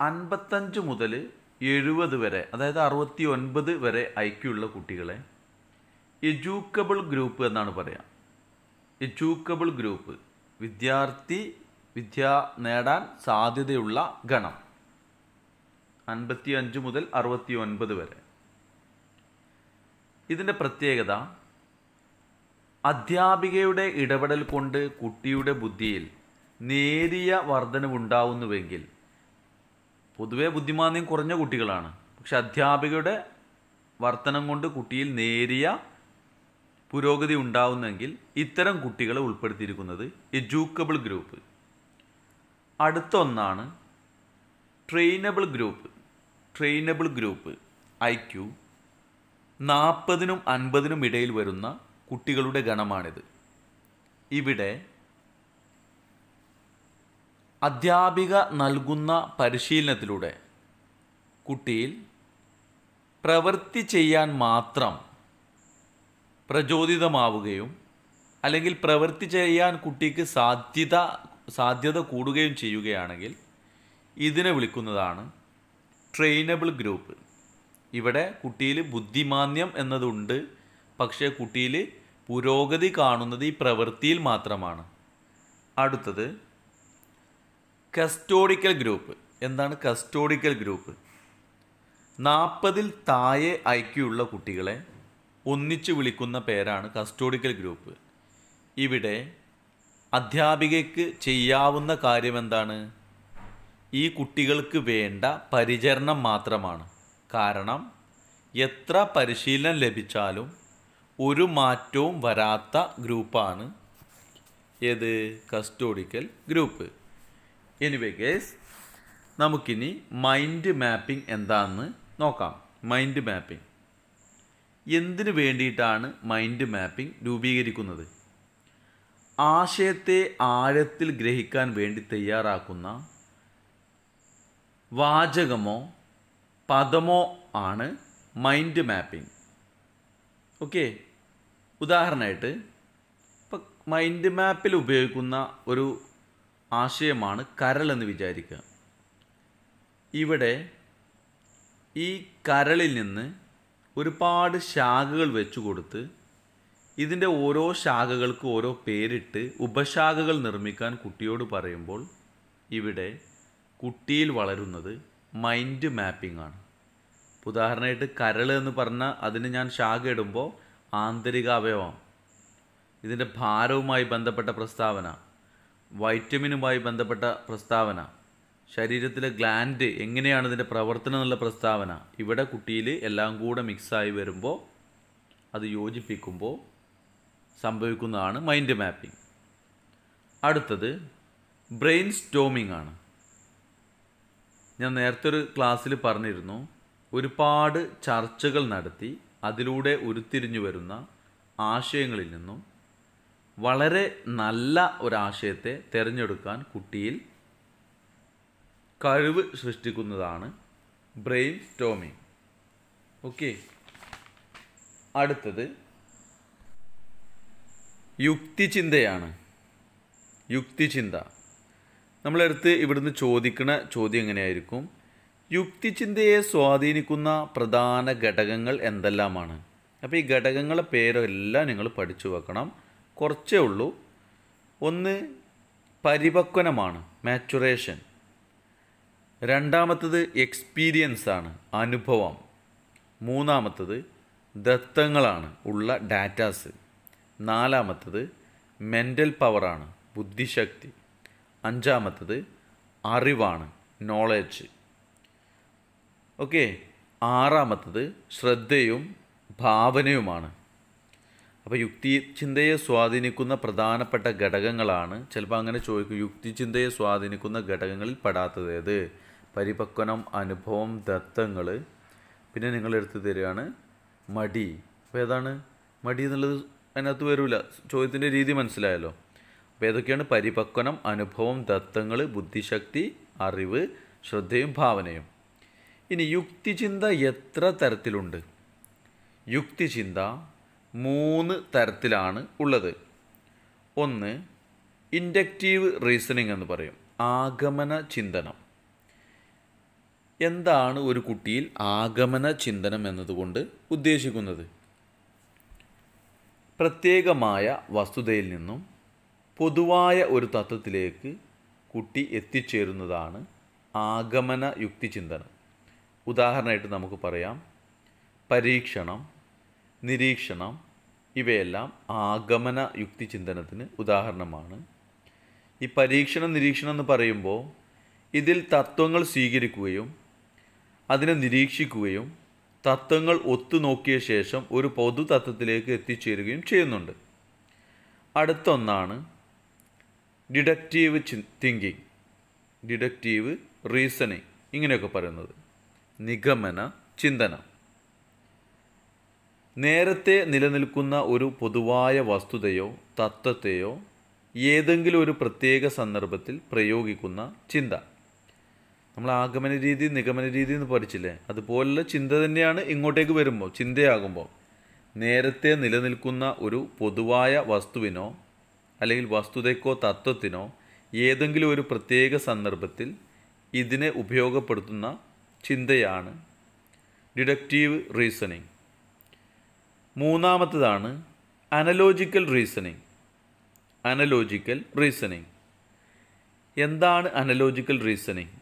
A: 55 മുതൽ 70 വരെ, അതായത് 69 വരെ IQ ഉള്ള കുട്ടികളെ എഡ്യൂക്കബിൾ ഗ്രൂപ്പ് എന്നാണ് പറയുക. എഡ്യൂക്കബിൾ ഗ്രൂപ്പ്, വിദ്യ നേടാൻ സാധ്യതയുള്ള ഗണം, 55 മുതൽ 69 വരെ. ഇതിൻ്റെ പ്രത്യേകത, അധ്യാപികയുടെ ഇടപെടൽ കൊണ്ട് കുട്ടിയുടെ ബുദ്ധിയിൽ നേരിയ വർധനവുണ്ടാവുന്നുവെങ്കിൽ, പൊതുവെ ബുദ്ധിമാന്യം കുറഞ്ഞ കുട്ടികളാണ്, പക്ഷെ അധ്യാപികയുടെ വർധനം കൊണ്ട് കുട്ടിയിൽ നേരിയ പുരോഗതി ഉണ്ടാവുന്നെങ്കിൽ ഇത്തരം കുട്ടികളെ ഉൾപ്പെടുത്തിയിരിക്കുന്നത് എഡ്യൂക്കബിൾ ഗ്രൂപ്പ്. അടുത്ത ഒന്നാണ് trainable group. Trainable group IQ 40-നും 50-നും ഇടയിൽ വരുന്ന കുട്ടികളുടെ ഗണമാണിത്. ഇവിടെ അധ്യാപിക നൽകുന്ന പരിശീലനത്തിലൂടെ കുട്ടിയിൽ പ്രവൃത്തി ചെയ്യാൻ മാത്രം പ്രചോദിതമാവുകയും അല്ലെങ്കിൽ പ്രവൃത്തി ചെയ്യാൻ കുട്ടിക്ക് സാധ്യത കൂടുകയും ചെയ്യുകയാണെങ്കിൽ ഇതിനെ വിളിക്കുന്നതാണ് ട്രെയിനബിൾ ഗ്രൂപ്പ്. ഇവിടെ കുട്ടിയിൽ ബുദ്ധിമാന്യം എന്നതുണ്ട്, പക്ഷേ കുട്ടിയിൽ പുരോഗതി കാണുന്നത് ഈ പ്രവൃത്തിയിൽ മാത്രമാണ്. അടുത്തത് കസ്റ്റോഡിക്കൽ ഗ്രൂപ്പ്. എന്താണ് കസ്റ്റോഡിക്കൽ ഗ്രൂപ്പ്? 40-ൽ താഴെ IQ ഉള്ള കുട്ടികളെ ഒന്നിച്ചു വിളിക്കുന്ന പേരാണ് കസ്റ്റോഡിക്കൽ ഗ്രൂപ്പ്. ഇവിടെ അധ്യാപികയ്ക്ക് ചെയ്യാവുന്ന കാര്യം എന്താണ്? ഈ കുട്ടികൾക്ക് വേണ്ട പരിചരണം മാത്രമാണ്. കാരണം എത്ര പരിശീലനം ലഭിച്ചാലും ഒരു മാറ്റവും വരാത്ത ഗ്രൂപ്പാണ് ഏത്? കസ്റ്റോഡിക്കൽ ഗ്രൂപ്പ്. എനിവേ ഗൈസ്, നമുക്കിനി മൈൻഡ് മാപ്പിംഗ് എന്താണെന്ന് നോക്കാം. മൈൻഡ് മാപ്പിംഗ് എന്തിനു വേണ്ടിയിട്ടാണ് മൈൻഡ് മാപ്പിംഗ് രൂപീകരിക്കുന്നത്? ആശയത്തെ ആഴത്തിൽ ഗ്രഹിക്കാൻ വേണ്ടി തയ്യാറാക്കുന്ന വാചകമോ പദമോ ആണ് മൈൻഡ് മാപ്പിംഗ്. ഓക്കെ, ഉദാഹരണമായിട്ട് ഇപ്പം മൈൻഡ് മാപ്പിൽ ഉപയോഗിക്കുന്ന ഒരു ആശയമാണ് കരൾ എന്ന് വിചാരിക്കുക. ഇവിടെ ഈ കരളിൽ നിന്ന് ഒരുപാട് ശാഖകൾ വെച്ചു കൊടുത്ത് ഇതിൻ്റെ ഓരോ ശാഖകൾക്ക് ഓരോ പേരിട്ട് ഉപശാഖകൾ നിർമ്മിക്കാൻ കുട്ടിയോട് പറയുമ്പോൾ ഇവിടെ കുട്ടിയിൽ വളരുന്നത് മൈൻഡ് മാപ്പിംഗ് ആണ്. ഉദാഹരണമായിട്ട് കരൾ എന്ന് പറഞ്ഞാൽ അതിന് ഞാൻ ശാഖ ഇടുമ്പോൾ ആന്തരിക അവയവം, ഇതിൻ്റെ ഭാരവുമായി ബന്ധപ്പെട്ട പ്രസ്താവന, വൈറ്റമിനുമായി ബന്ധപ്പെട്ട പ്രസ്താവന, ശരീരത്തിലെ ഗ്ലാൻഡ് എങ്ങനെയാണ് ഇതിൻ്റെ പ്രവർത്തനം എന്നുള്ള പ്രസ്താവന, ഇവിടെ കുട്ടിയിൽ എല്ലാം കൂടെ മിക്സായി വരുമ്പോൾ അത് യോജിപ്പിക്കുമ്പോൾ സംഭവിക്കുന്നതാണ് മൈൻഡ് മാപ്പിംഗ്. അടുത്തത് ബ്രെയിൻ സ്റ്റോമിംഗ് ആണ്. ഞാൻ നേരത്തെ ഒരു ക്ലാസ്സിൽ പറഞ്ഞിരുന്നു, ഒരുപാട് ചർച്ചകൾ നടത്തി അതിലൂടെ ഉരുത്തിരിഞ്ഞു വരുന്ന ആശയങ്ങളിൽ നിന്നും വളരെ നല്ല ഒരാശയത്തെ തിരഞ്ഞെടുക്കാൻ കുട്ടിയിൽ കഴിവ് സൃഷ്ടിക്കുന്നതാണ് ബ്രെയിൻ സ്റ്റോമിംഗ്. ഓക്കെ, അടുത്തത് യുക്തിചിന്തയാണ്. യുക്തിചിന്ത നമ്മളെടുത്ത് ഇവിടുന്ന് ചോദിക്കുന്ന ചോദ്യം എങ്ങനെയായിരിക്കും? യുക്തിചിന്തയെ സ്വാധീനിക്കുന്ന പ്രധാന ഘടകങ്ങൾ എന്തെല്ലാമാണ്? അപ്പോൾ ഈ ഘടകങ്ങളെ പേരെല്ലാം നിങ്ങൾ പഠിച്ചു വെക്കണം. കുറച്ചേ ഉള്ളൂ. ഒന്ന് പരിപക്വനമാണ്, മാച്ചുറേഷൻ. രണ്ടാമത്തത് എക്സ്പീരിയൻസ് ആണ്, അനുഭവം. മൂന്നാമത്തത് ദത്തങ്ങളാണ്, ഉള്ള ഡാറ്റാസ്. നാലാമത്തത് മെൻ്റൽ പവറാണ്, ബുദ്ധിശക്തി. അഞ്ചാമത്തത് അറിവാണ്, നോളജ്. ഓക്കെ, ആറാമത്തത് ശ്രദ്ധയും ഭാവനയുമാണ്. അപ്പോൾ യുക്തിചിന്തയെ സ്വാധീനിക്കുന്ന പ്രധാനപ്പെട്ട ഘടകങ്ങളാണ്. ചിലപ്പോൾ അങ്ങനെ ചോദിക്കും, യുക്തിചിന്തയെ സ്വാധീനിക്കുന്ന ഘടകങ്ങളിൽ പെടാത്തത് ഏത്? പരിപക്വനം, അനുഭവം, ദത്തങ്ങൾ. പിന്നെ നിങ്ങൾ എടുത്ത് തരികയാണ് മടി. അപ്പോൾ ഏതാണ് മടി എന്നുള്ളത്? അതിനകത്ത് വരില്ല. ചോദ്യത്തിൻ്റെ രീതി മനസ്സിലായല്ലോ. അപ്പോൾ ഏതൊക്കെയാണ്? പരിപക്വനം, അനുഭവം, ദത്തങ്ങൾ, ബുദ്ധിശക്തി, അറിവ്, ശ്രദ്ധയും ഭാവനയും. ഇനി യുക്തിചിന്ത എത്ര തരത്തിലുണ്ട്? യുക്തിചിന്ത 3 തരത്തിലാണ് ഉള്ളത്. ഒന്ന് ഇൻഡക്റ്റീവ് റീസണിങ് എന്ന് പറയും, ആഗമന ചിന്തനം. എന്താണ് ഒരു കുട്ടിയിൽ ആഗമന ചിന്തനം എന്നതുകൊണ്ട് ഉദ്ദേശിക്കുന്നത്? പ്രത്യേകമായ വസ്തുതയിൽ നിന്നും പൊതുവായ ഒരു തത്വത്തിലേക്ക് കുട്ടി എത്തിച്ചേരുന്നതാണ് ആഗമന യുക്തിചിന്തനം. ഉദാഹരണമായിട്ട് നമുക്ക് പറയാം, പരീക്ഷണം, നിരീക്ഷണം, ഇവയെല്ലാം ആഗമന യുക്തിചിന്തനത്തിന് ഉദാഹരണമാണ്. ഈ പരീക്ഷണം, നിരീക്ഷണം എന്ന് പറയുമ്പോൾ ഇതിൽ തത്വങ്ങൾ സ്വീകരിക്കുകയും അതിനെ നിരീക്ഷിക്കുകയും തത്വങ്ങൾ ഒത്തുനോക്കിയ ശേഷം ഒരു പൊതു തത്വത്തിലേക്ക് എത്തിച്ചേരുകയും ചെയ്യുന്നുണ്ട്. അടുത്തൊന്നാണ് ഡിഡക്റ്റീവ് തിങ്കിങ്, ഡിഡക്റ്റീവ് റീസണിങ്, ഇങ്ങനെയൊക്കെ പറയുന്നത് നിഗമന ചിന്തനം. നേരത്തെ നിലനിൽക്കുന്ന ഒരു പൊതുവായ വസ്തുതയോ തത്വത്തെയോ ഏതെങ്കിലും ഒരു പ്രത്യേക സന്ദർഭത്തിൽ പ്രയോഗിക്കുന്ന ചിന്ത. നമ്മൾ ആഗമന രീതി, നിഗമന രീതി എന്ന് പഠിച്ചില്ലേ? അതുപോലുള്ള ചിന്ത തന്നെയാണ് ഇങ്ങോട്ടേക്ക് വരുമ്പോൾ ചിന്തയാകുമ്പോൾ. നേരത്തെ നിലനിൽക്കുന്ന ഒരു പൊതുവായ വസ്തുവിനോ അല്ലെങ്കിൽ വസ്തുതയ്ക്കോ തത്വത്തിനോ ഏതെങ്കിലും ഒരു പ്രത്യേക സന്ദർഭത്തിൽ ഇതിനെ ഉപയോഗപ്പെടുത്തുന്ന ചിന്തയാണ് ഡിഡക്റ്റീവ് റീസണിങ്. മൂന്നാമത്തതാണ് അനലോജിക്കൽ റീസണിങ്. അനലോജിക്കൽ റീസണിങ് എന്താണ്? അനലോജിക്കൽ റീസണിങ്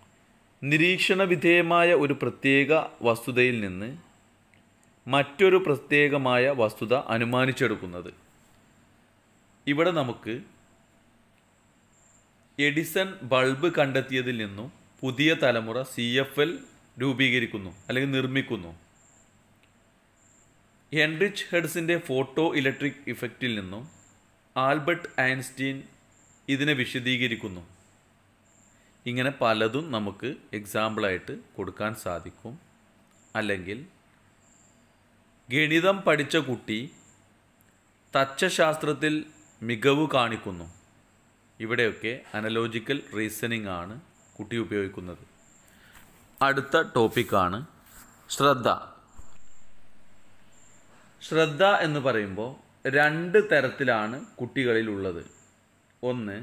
A: നിരീക്ഷണ വിധേയമായ ഒരു പ്രത്യേക വസ്തുതയിൽ നിന്ന് മറ്റൊരു പ്രത്യേകമായ വസ്തുത അനുമാനിച്ചെടുക്കുന്നത്. ഇവിടെ നമുക്ക് എഡിസൺ ബൾബ് കണ്ടെത്തിയതിൽ നിന്നും പുതിയ തലമുറ CFL രൂപീകരിക്കുന്നു അല്ലെങ്കിൽ നിർമ്മിക്കുന്നു. ഹെൻറിച്ച് ഹെഡ്സിൻ്റെ ഫോട്ടോ ഇലക്ട്രിക് ഇഫക്റ്റിൽ നിന്നും ആൽബർട്ട് ഐൻസ്റ്റീൻ ഇതിനെ വിശദീകരിക്കുന്നു. ഇങ്ങനെ പലതും നമുക്ക് എക്സാമ്പിളായിട്ട് കൊടുക്കാൻ സാധിക്കും. അല്ലെങ്കിൽ ഗണിതം പഠിച്ച കുട്ടി തച്ചശാസ്ത്രത്തിൽ മികവ് കാണിക്കുന്നു. ഇവിടെയൊക്കെ അനലോജിക്കൽ റീസണിംഗ് ആണ് കുട്ടി ഉപയോഗിക്കുന്നത്. അടുത്ത ടോപ്പിക്കാണ് ശ്രദ്ധ. ശ്രദ്ധ എന്ന് പറയുമ്പോൾ 2 തരത്തിലാണ് കുട്ടികളിലുള്ളത്. ഒന്ന്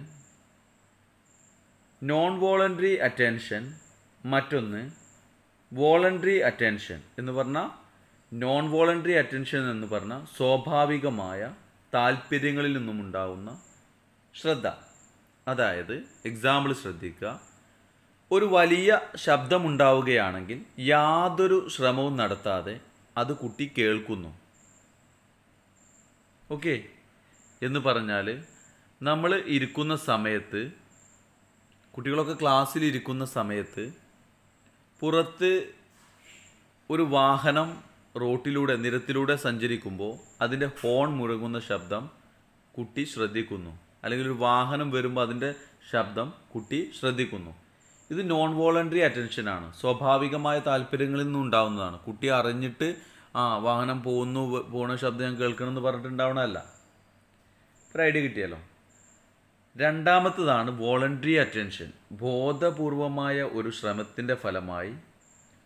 A: നോൺ വോളണ്ടറി അറ്റൻഷൻ, മറ്റൊന്ന് വോളണ്ടറി അറ്റൻഷൻ. എന്ന് പറഞ്ഞാൽ നോൺ വോളണ്ടറി അറ്റൻഷൻ എന്ന് പറഞ്ഞാൽ സ്വാഭാവികമായ താല്പര്യങ്ങളിൽ നിന്നുമുണ്ടാകുന്ന ശ്രദ്ധ. അതായത് എക്സാമ്പിൾ ശ്രദ്ധിക്കുക. ഒരു വലിയ ശബ്ദമുണ്ടാവുകയാണെങ്കിൽ യാതൊരു ശ്രമവും നടത്താതെ അത് കുട്ടി കേൾക്കുന്നു. ഓക്കെ എന്ന് പറഞ്ഞാൽ നമ്മൾ ഇരിക്കുന്ന സമയത്ത്, കുട്ടികളൊക്കെ ക്ലാസ്സിൽ ഇരിക്കുന്ന സമയത്ത് പുറത്ത് ഒരു വാഹനം റോട്ടിലൂടെ നിരത്തിലൂടെ സഞ്ചരിക്കുമ്പോൾ അതിൻ്റെ ഹോൺ മുഴങ്ങുന്ന ശബ്ദം കുട്ടി ശ്രദ്ധിക്കുന്നു. അല്ലെങ്കിൽ ഒരു വാഹനം വരുമ്പോൾ അതിൻ്റെ ശബ്ദം കുട്ടി ശ്രദ്ധിക്കുന്നു. ഇത് നോൺ വോളണ്ടറി അറ്റൻഷനാണ്. സ്വാഭാവികമായ താല്പര്യങ്ങളിൽ നിന്നും ഉണ്ടാകുന്നതാണ്. കുട്ടി അറിഞ്ഞിട്ട് വാഹനം പോകുന്ന ശബ്ദം ഞാൻ കേൾക്കണമെന്ന് പറഞ്ഞിട്ടുണ്ടാവണമല്ല. ഒരു ഐഡിയ കിട്ടിയല്ലോ. രണ്ടാമത്തതാണ് വോളണ്ടറി അറ്റൻഷൻ. ബോധപൂർവമായ ഒരു ശ്രമത്തിൻ്റെ ഫലമായി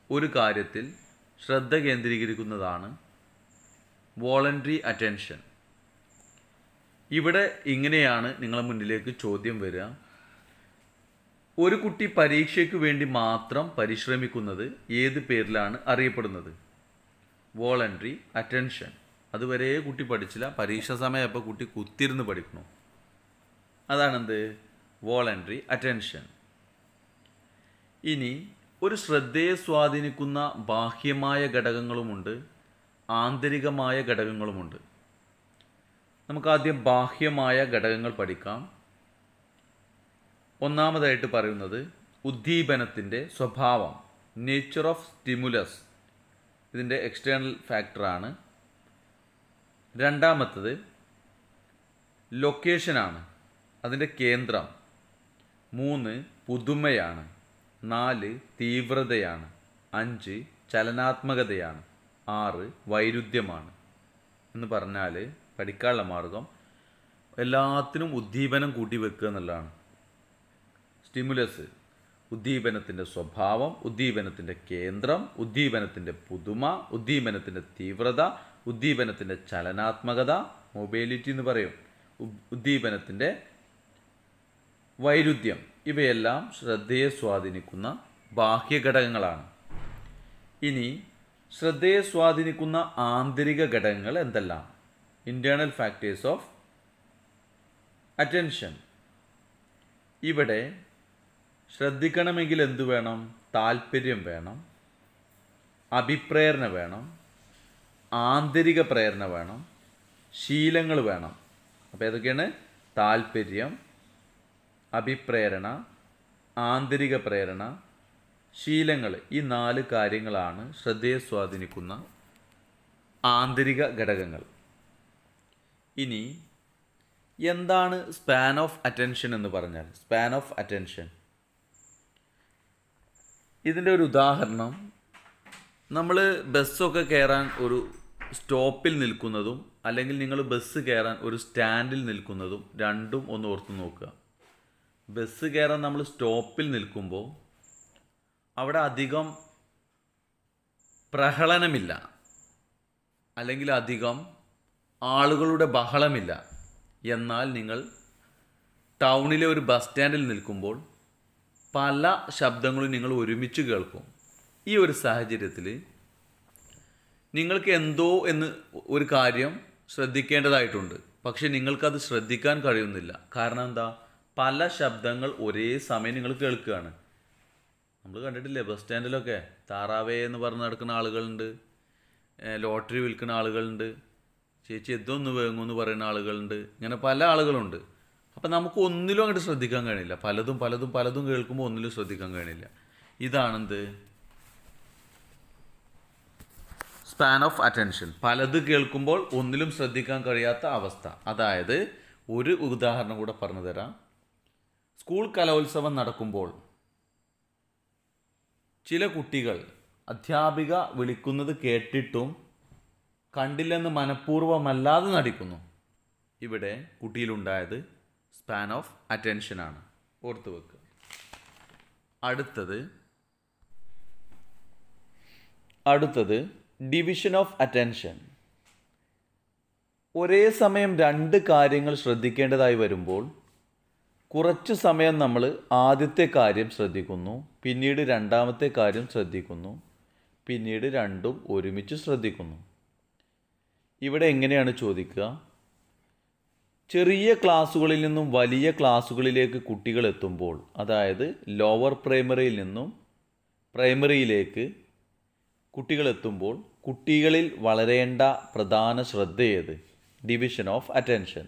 A: ഒരു കാര്യത്തിൽ ശ്രദ്ധ കേന്ദ്രീകരിക്കുന്നതാണ് വോളണ്ടറി അറ്റൻഷൻ. ഇവിടെ ഇങ്ങനെയാണ് നിങ്ങളുടെ മുന്നിലേക്ക് ചോദ്യം വരിക. ഒരു കുട്ടി പരീക്ഷയ്ക്ക് വേണ്ടി മാത്രം പരിശ്രമിക്കുന്നത് ഏത് പേരിലാണ് അറിയപ്പെടുന്നത്? Voluntary attention. അതുവരെ കുട്ടി പഠിച്ചില്ല, പരീക്ഷ സമയപ്പോൾ കുട്ടി കുത്തിരുന്ന് പഠിക്കണം. അതാണെന്ത്? Voluntary attention. ഇനി ഒരു ശ്രദ്ധയെ സ്വാധീനിക്കുന്ന ബാഹ്യമായ ഘടകങ്ങളുമുണ്ട്, ആന്തരികമായ ഘടകങ്ങളുമുണ്ട്. നമുക്കാദ്യം ബാഹ്യമായ ഘടകങ്ങൾ പഠിക്കാം. ഒന്നാമതായിട്ട് പറയുന്നത് ഉദ്ദീപനത്തിൻ്റെ സ്വഭാവം, നേച്ചർ ഓഫ് സ്റ്റിമുലസ്. ഇതിൻ്റെ എക്സ്റ്റേണൽ ഫാക്ടറാണ്. രണ്ടാമത്തത് ലൊക്കേഷനാണ്, അതിൻ്റെ കേന്ദ്രം. 3 പുതുമയാണ്. 4 തീവ്രതയാണ്, 5 ചലനാത്മകതയാണ്, 6 വൈരുദ്ധ്യമാണ്. എന്ന് പറഞ്ഞാൽ പഠിക്കാനുള്ള മാർഗം എല്ലാത്തിനും ഉദ്ദീപനം കൂട്ടി വെക്കുക എന്നുള്ളതാണ്. സ്റ്റിമുലസ്, ഉദ്ദീപനത്തിൻ്റെ സ്വഭാവം, ഉദ്ദീപനത്തിൻ്റെ കേന്ദ്രം, ഉദ്ദീപനത്തിൻ്റെ പുതുമ, ഉദ്ദീപനത്തിൻ്റെ തീവ്രത, ഉദ്ദീപനത്തിൻ്റെ ചലനാത്മകത, മൊബിലിറ്റി എന്ന് പറയും, ഉദ്ദീപനത്തിൻ്റെ വൈരുദ്ധ്യം, ഇവയെല്ലാം ശ്രദ്ധയെ സ്വാധീനിക്കുന്ന ബാഹ്യഘടകങ്ങളാണ്. ഇനി ശ്രദ്ധയെ സ്വാധീനിക്കുന്ന ആന്തരിക ഘടകങ്ങൾ എന്തെല്ലാം? Internal factors of attention. ഇവിടെ ശ്രദ്ധിക്കണമെങ്കിൽ എന്തു വേണം? താല്പര്യം വേണം, അഭിപ്രേരണ വേണം, ആന്തരിക പ്രേരണ വേണം, ശീലങ്ങൾ വേണം. അപ്പോൾ ഏതൊക്കെയാണ്? താല്പര്യം, അഭിപ്രേരണ, ആന്തരിക പ്രേരണ, ശീലങ്ങൾ. ഈ 4 കാര്യങ്ങളാണ് ശ്രദ്ധയെ സ്വാധീനിക്കുന്ന ആന്തരിക ഘടകങ്ങൾ. ഇനി എന്താണ് സ്പാൻ ഓഫ് അറ്റൻഷൻ എന്ന് പറഞ്ഞാൽ? സ്പാൻ ഓഫ് അറ്റൻഷൻ, ഇതിൻ്റെ ഒരു ഉദാഹരണം, നമ്മൾ ബസ്സൊക്കെ കയറാൻ ഒരു സ്റ്റോപ്പിൽ നിൽക്കുന്നതും അല്ലെങ്കിൽ നിങ്ങൾ ബസ് കയറാൻ ഒരു സ്റ്റാൻഡിൽ നിൽക്കുന്നതും രണ്ടും ഒന്ന് ഓർത്ത് നോക്കുക. ബസ് കയറാൻ നമ്മൾ സ്റ്റോപ്പിൽ നിൽക്കുമ്പോൾ അവിടെ അധികം പ്രഹളനമില്ല, അല്ലെങ്കിൽ അധികം ആളുകളുടെ ബഹളമില്ല. എന്നാൽ നിങ്ങൾ ടൗണിലെ ഒരു ബസ് സ്റ്റാൻഡിൽ നിൽക്കുമ്പോൾ പല ശബ്ദങ്ങളും നിങ്ങൾ ഒരുമിച്ച് കേൾക്കും. ഈ ഒരു സാഹചര്യത്തിൽ നിങ്ങൾക്ക് എന്തോ ഒരു കാര്യം ശ്രദ്ധിക്കേണ്ടതായിട്ടുണ്ട്, പക്ഷെ നിങ്ങൾക്കത് ശ്രദ്ധിക്കാൻ കഴിയുന്നില്ല. കാരണം എന്താ? പല ശബ്ദങ്ങൾ ഒരേ സമയം നിങ്ങൾ കേൾക്കുകയാണ്. നമ്മൾ കണ്ടിട്ടില്ലേ ബസ് സ്റ്റാൻഡിലൊക്കെ താറാവേ എന്ന് പറഞ്ഞ് നടക്കുന്ന ആളുകളുണ്ട്, ലോട്ടറി വിൽക്കുന്ന ആളുകളുണ്ട്, ചേച്ചി എന്തോന്ന് വേങ്ങുമെന്ന് പറയുന്ന ആളുകളുണ്ട്, ഇങ്ങനെ പല ആളുകളുണ്ട്. അപ്പം നമുക്ക് ഒന്നിലും അങ്ങോട്ട് ശ്രദ്ധിക്കാൻ കഴിയില്ല. പലതും പലതും പലതും കേൾക്കുമ്പോൾ ഒന്നിലും ശ്രദ്ധിക്കാൻ കഴിയില്ല. ഇതാണെന്ത്? Span of attention. പലത് കേൾക്കുമ്പോൾ ഒന്നിലും ശ്രദ്ധിക്കാൻ കഴിയാത്ത അവസ്ഥ. അതായത് ഒരു ഉദാഹരണം കൂടെ പറഞ്ഞു തരാം. സ്കൂൾ കലോത്സവം നടക്കുമ്പോൾ ചില കുട്ടികൾ അധ്യാപിക വിളിക്കുന്നത് കേട്ടിട്ടും കണ്ടില്ലെന്ന് മനഃപൂർവ്വമല്ലാതെ നടിക്കുന്നു. ഇവിടെ കുട്ടിയിലുണ്ടായത് സ്പാൻ ഓഫ് അറ്റൻഷനാണ്. ഓർത്തു വെക്കുക. അടുത്തത് ഡിവിഷൻ ഓഫ് അറ്റൻഷൻ. ഒരേ സമയം 2 കാര്യങ്ങൾ ശ്രദ്ധിക്കേണ്ടതായി വരുമ്പോൾ കുറച്ച് സമയം നമ്മൾ ആദ്യത്തെ കാര്യം ശ്രദ്ധിക്കുന്നു, പിന്നീട് രണ്ടാമത്തെ കാര്യം ശ്രദ്ധിക്കുന്നു, പിന്നീട് രണ്ടും ഒരുമിച്ച് ശ്രദ്ധിക്കുന്നു. ഇവിടെ എങ്ങനെയാണ് ചോദിക്കുക? ചെറിയ ക്ലാസ്സുകളിൽ നിന്നും വലിയ ക്ലാസ്സുകളിലേക്ക് കുട്ടികൾ എത്തുമ്പോൾ, അതായത് ലോവർ പ്രൈമറിയിൽ നിന്നും പ്രൈമറിയിലേക്ക് കുട്ടികൾ എത്തുമ്പോൾ കുട്ടികളിൽ വളരേണ്ട പ്രധാന ശ്രദ്ധ ഏത്? Division of attention.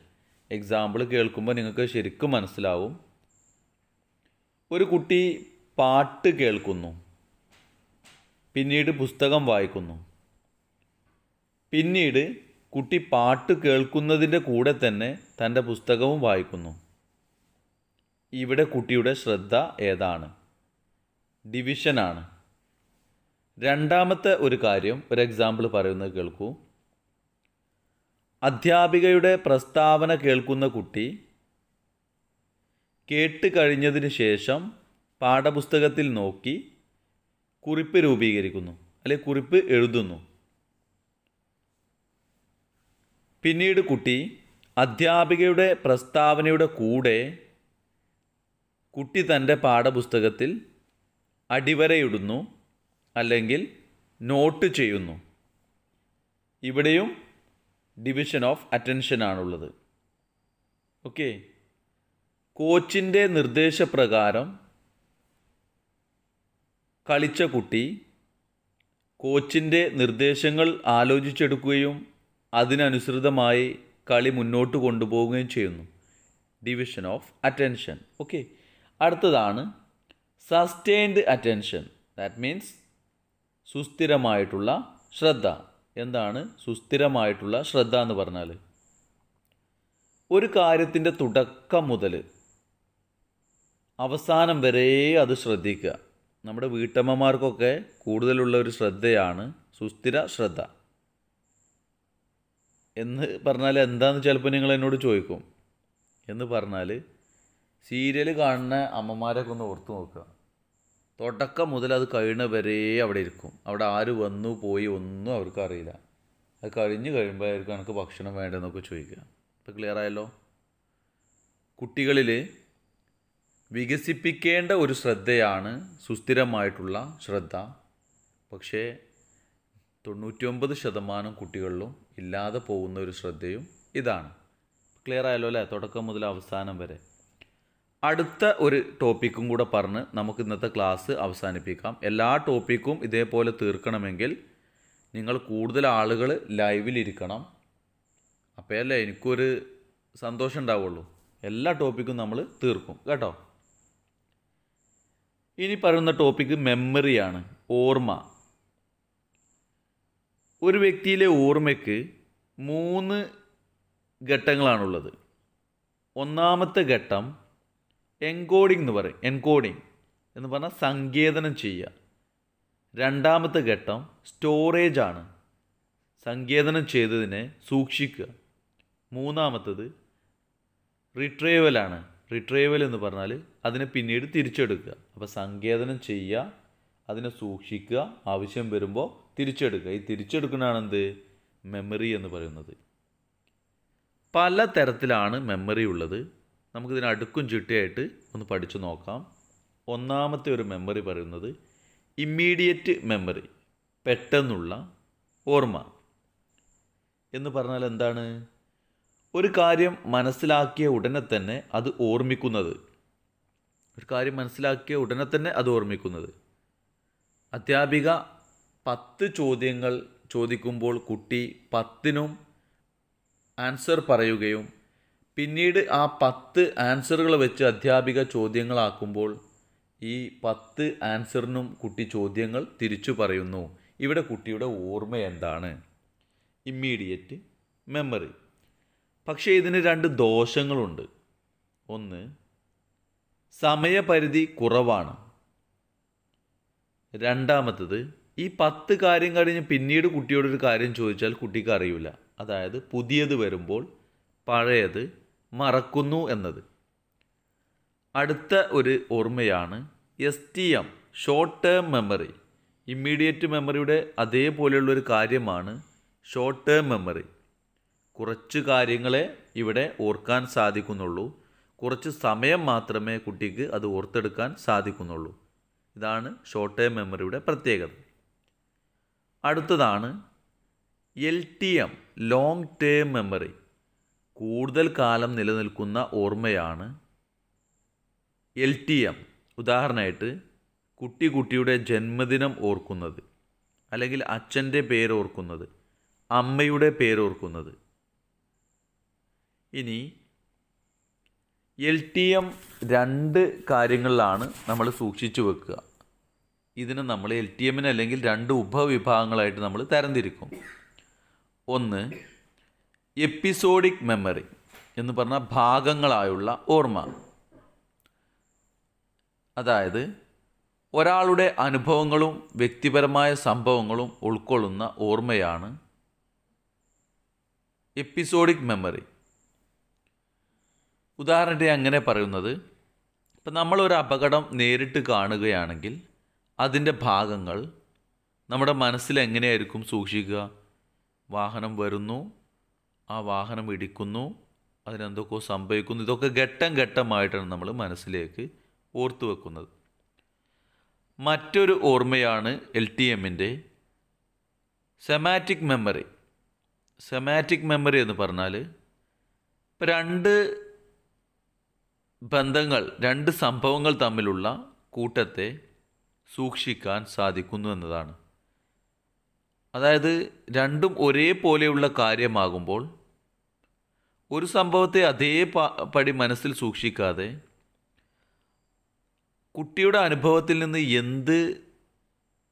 A: എക്സാമ്പിൾ കേൾക്കുമ്പോൾ നിങ്ങൾക്ക് ശരിക്കും മനസ്സിലാവും. ഒരു കുട്ടി പാട്ട് കേൾക്കുന്നു, പിന്നീട് പുസ്തകം വായിക്കുന്നു, പിന്നീട് കുട്ടി പാട്ട് കേൾക്കുന്നതിൻ്റെ കൂടെ തന്നെ തൻ്റെ പുസ്തകവും വായിക്കുന്നു. ഇവിടെ കുട്ടിയുടെ ശ്രദ്ധ ഏതാണ്? ഡിവിഷനാണ്. രണ്ടാമത്തെ ഒരു കാര്യം, ഒരു എക്സാമ്പിൾ പറയുന്നത് കേൾക്കൂ. അധ്യാപികയുടെ പ്രസ്താവന കേൾക്കുന്ന കുട്ടി കേട്ട് കഴിഞ്ഞതിന് ശേഷം പാഠപുസ്തകത്തിൽ നോക്കി കുറിപ്പ് രൂപീകരിക്കുന്നു, അല്ലെങ്കിൽ കുറിപ്പ് എഴുതുന്നു. പിന്നീട് കുട്ടി അധ്യാപികയുടെ പ്രസ്താവനയുടെ കൂടെ കുട്ടി തൻ്റെ പാഠപുസ്തകത്തിൽ അടിവരയിടുന്നു, അല്ലെങ്കിൽ നോട്ട് ചെയ്യുന്നു. ഇവിടെയും ഡിവിഷൻ ഓഫ് അറ്റൻഷനാണുള്ളത്. ഓക്കെ. കോച്ചിൻ്റെ നിർദ്ദേശപ്രകാരം കളിച്ച കുട്ടി കോച്ചിൻ്റെ നിർദ്ദേശങ്ങൾ ആലോചിച്ചെടുക്കുകയും അതിനനുസൃതമായി കളി മുന്നോട്ട് കൊണ്ടുപോവുകയും ചെയ്യുന്നു. Division of attention. ഓക്കെ. അടുത്തതാണ് സസ്റ്റെയിൻഡ് അറ്റൻഷൻ. ദാറ്റ് മീൻസ് സുസ്ഥിരമായിട്ടുള്ള ശ്രദ്ധ. എന്താണ് സുസ്ഥിരമായിട്ടുള്ള ശ്രദ്ധ എന്ന് പറഞ്ഞാൽ? ഒരു കാര്യത്തിൻ്റെ തുടക്കം മുതൽ അവസാനം വരെ അത് ശ്രദ്ധിക്കുക. നമ്മുടെ വീട്ടമ്മമാർക്കൊക്കെ കൂടുതലുള്ള ഒരു ശ്രദ്ധയാണ് സുസ്ഥിര ശ്രദ്ധ. എന്ന് പറഞ്ഞാൽ എന്താണെന്ന് ചിലപ്പോൾ നിങ്ങൾ എന്നോട് ചോദിക്കും. എന്ന് പറഞ്ഞാൽ സീരിയൽ കാണുന്ന അമ്മമാരൊക്കെ ഒന്ന് ഓർത്ത് നോക്കുക. തുടക്കം മുതൽ അത് കഴിയുന്ന വരെ അവിടെ ഇരിക്കും. അവിടെ ആര് വന്നു പോയി ഒന്നും അവർക്ക് അറിയില്ല. അത് കഴിഞ്ഞ് കഴിയുമ്പോൾ അവർക്ക് എനിക്ക് ഭക്ഷണം വേണ്ടെന്നൊക്കെ ചോദിക്കുക. ഇപ്പോൾ ക്ലിയർ ആയല്ലോ. കുട്ടികളിൽ വികസിപ്പിക്കേണ്ട ഒരു ശ്രദ്ധയാണ് സുസ്ഥിരമായിട്ടുള്ള ശ്രദ്ധ. പക്ഷേ 99% കുട്ടികളിലും ഇല്ലാതെ പോകുന്ന ഒരു ശ്രദ്ധയും ഇതാണ്. ക്ലിയർ ആയല്ലോ അല്ലേ, തുടക്കം മുതൽ അവസാനം വരെ. അടുത്ത ഒരു ടോപ്പിക്കും കൂടെ പറഞ്ഞ് നമുക്ക് ഇന്നത്തെ ക്ലാസ് അവസാനിപ്പിക്കാം. എല്ലാ ടോപ്പിക്കും ഇതേപോലെ തീർക്കണമെങ്കിൽ നിങ്ങൾ കൂടുതൽ ആളുകൾ ലൈവിലിരിക്കണം. അപ്പോഴല്ലേ എനിക്കൊരു സന്തോഷം ഉണ്ടാവുള്ളൂ. എല്ലാ ടോപ്പിക്കും നമ്മൾ തീർക്കും കേട്ടോ. ഇനി പറയുന്ന ടോപ്പിക്ക് മെമ്മറിയാണ്, ഓർമ്മ. ഒരു വ്യക്തിയിലെ ഓർമ്മയ്ക്ക് 3 ഘട്ടങ്ങളാണുള്ളത്. ഒന്നാമത്തെ ഘട്ടം എൻകോഡിംഗ് എന്ന് പറയും. എൻകോഡിംഗ് എന്ന് പറഞ്ഞാൽ സങ്കേതനം ചെയ്യുക. രണ്ടാമത്തെ ഘട്ടം സ്റ്റോറേജ് ആണ്, സങ്കേതനം ചെയ്തതിനെ സൂക്ഷിക്കുക. മൂന്നാമത്തത് റിട്രൈവലാണ്. റിട്രൈവൽ എന്ന് പറഞ്ഞാൽ അതിനെ പിന്നീട് തിരിച്ചെടുക്കുക. അപ്പോൾ സങ്കേതനം ചെയ്യുക, അതിനെ സൂക്ഷിക്കുക, ആവശ്യം വരുമ്പോൾ തിരിച്ചെടുക്കുക. ഈ തിരിച്ചെടുക്കുന്നതാണ് എന്ത്, മെമ്മറി എന്ന് പറയുന്നത്. പല തരത്തിലാണ് മെമ്മറി ഉള്ളത്. നമുക്കിതിന് അടുക്കും ചിട്ടയായിട്ട് ഒന്ന് പഠിച്ചു നോക്കാം. ഒന്നാമത്തെ ഒരു മെമ്മറി പറയുന്നത് ഇമ്മീഡിയറ്റ് മെമ്മറി, പെട്ടെന്നുള്ള ഓർമ്മ. എന്ന് പറഞ്ഞാൽ എന്താണ്? ഒരു കാര്യം മനസ്സിലാക്കിയ ഉടനെ തന്നെ അത് ഓർമ്മിക്കുന്നത്. ഒരു കാര്യം മനസ്സിലാക്കിയ ഉടനെ തന്നെ അത് ഓർമ്മിക്കുന്നത്. അധ്യാപിക 10 ചോദ്യങ്ങൾ ചോദിക്കുമ്പോൾ കുട്ടി 10നും ആൻസർ പറയുകയും പിന്നീട് ആ 10 ആൻസറുകൾ വെച്ച് അധ്യാപിക ചോദ്യങ്ങളാക്കുമ്പോൾ ഈ 10 ആൻസറിനും കുട്ടി ചോദ്യങ്ങൾ തിരിച്ചു പറയുന്നു. ഇവിടെ കുട്ടിയുടെ ഓർമ്മ എന്താണ്? Immediate memory. പക്ഷേ ഇതിന് 2 ദോഷങ്ങളുണ്ട്. ഒന്ന്, സമയപരിധി കുറവാണ്. രണ്ടാമത്തത്, ഈ 10 കാര്യം കഴിഞ്ഞ് പിന്നീട് കുട്ടിയോടൊരു കാര്യം ചോദിച്ചാൽ കുട്ടിക്ക് അറിയില്ല. അതായത് പുതിയത് വരുമ്പോൾ പഴയത് മറക്കുന്നു എന്നത്. അടുത്ത ഒരു ഓർമ്മയാണ് STM, short term memory. Immediate മെമ്മറിയുടെ അതേപോലെയുള്ളൊരു കാര്യമാണ് ഷോർട്ട് ടേം മെമ്മറി. കുറച്ച് കാര്യങ്ങളെ ഇവിടെ ഓർക്കാൻ സാധിക്കുന്നുള്ളൂ. കുറച്ച് സമയം മാത്രമേ കുട്ടിക്ക് അത് ഓർത്തെടുക്കാൻ സാധിക്കുന്നുള്ളൂ. ഇതാണ് ഷോർട്ട് ടേം മെമ്മറിയുടെ പ്രത്യേകത. അടുത്തതാണ് LTM, ലോങ് ടേം മെമ്മറി. കൂടുതൽ കാലം നിലനിൽക്കുന്ന ഓർമ്മയാണ് LTM. ഉദാഹരണമായിട്ട് കുട്ടിയുടെ ജന്മദിനം ഓർക്കുന്നത്, അല്ലെങ്കിൽ അച്ഛൻ്റെ പേര് ഓർക്കുന്നത്, അമ്മയുടെ പേര് ഓർക്കുന്നത്. ഇനി LTM 2 കാര്യങ്ങളിലാണ് നമ്മൾ സൂക്ഷിച്ചു വെക്കുക. ഇതിന് നമ്മൾ LTMനെ അല്ലെങ്കിൽ 2 ഉപവിഭാഗങ്ങളായിട്ട് നമ്മൾ തരംതിരിക്കും. ഒന്ന്, എപ്പിസോഡിക് മെമ്മറി എന്ന് പറഞ്ഞാൽ ഭാഗങ്ങളായുള്ള ഓർമ്മ. അതായത് ഒരാളുടെ അനുഭവങ്ങളും വ്യക്തിപരമായ സംഭവങ്ങളും ഉൾക്കൊള്ളുന്ന ഓർമ്മയാണ് എപ്പിസോഡിക് മെമ്മറി. ഉദാഹരണത്തിന് അങ്ങനെ പറയുന്നത്, ഇപ്പം നമ്മളൊരു അപകടം നേരിട്ട് കാണുകയാണെങ്കിൽ അതിൻ്റെ ഭാഗങ്ങൾ നമ്മുടെ മനസ്സിൽ എങ്ങനെയായിരിക്കും സൂക്ഷിക്കുക? വാഹനം വരുന്നു, ആ വാഹനം ഇടിക്കുന്നു, അതിനെന്തൊക്കെയോ സംഭവിക്കുന്നു. ഇതൊക്കെ ഘട്ടം ഘട്ടമായിട്ടാണ് നമ്മൾ മനസ്സിലേക്ക് ഓർത്തു വെക്കുന്നത്. മറ്റൊരു ഓർമ്മയാണ് LTMൻ്റെ സെമാറ്റിക് മെമ്മറി. സെമാറ്റിക് മെമ്മറി എന്ന് പറഞ്ഞാൽ ഇപ്പം 2 ബന്ധങ്ങൾ, 2 സംഭവങ്ങൾ തമ്മിലുള്ള കൂട്ടത്തെ സൂക്ഷിക്കാൻ സാധിക്കുന്നു എന്നതാണ്. അതായത് രണ്ടും ഒരേപോലെയുള്ള കാര്യമാകുമ്പോൾ ഒരു സംഭവത്തെ അതേപടി മനസ്സിൽ സൂക്ഷിക്കാതെ കുട്ടിയുടെ അനുഭവത്തിൽ നിന്ന് എന്ത്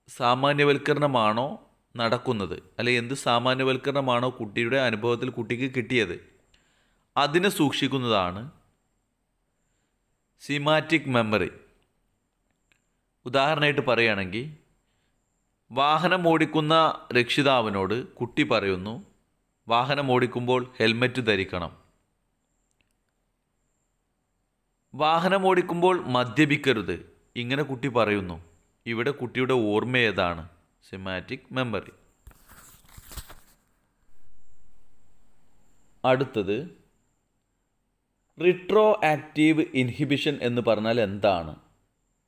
A: സാമാന്യവൽക്കരണമാണോ നടക്കുന്നത്, അല്ലെങ്കിൽ എന്ത് സാമാന്യവൽക്കരണമാണോ കുട്ടിയുടെ അനുഭവത്തിൽ കുട്ടിക്ക് കിട്ടിയത്, അതിനെ സൂക്ഷിക്കുന്നതാണ് സിമാറ്റിക് മെമ്മറി. ഉദാഹരണമായിട്ട് പറയുകയാണെങ്കിൽ വാഹനം ഓടിക്കുന്ന രക്ഷിതാവിനോട് കുട്ടി പറയുന്നു വാഹനം ഓടിക്കുമ്പോൾ ഹെൽമറ്റ് ധരിക്കണം. വാഹനം ഓടിക്കുമ്പോൾ മദ്യപിക്കരുത്, ഇങ്ങനെ കുട്ടി പറയുന്നു. ഇവിടെ കുട്ടിയുടെ ഓർമ്മ ഏതാണ്? സെമാറ്റിക് മെമ്മറി. അടുത്തത് റിട്രോ ആക്റ്റീവ് ഇൻഹിബിഷൻ എന്ന് പറഞ്ഞാൽ എന്താണ്?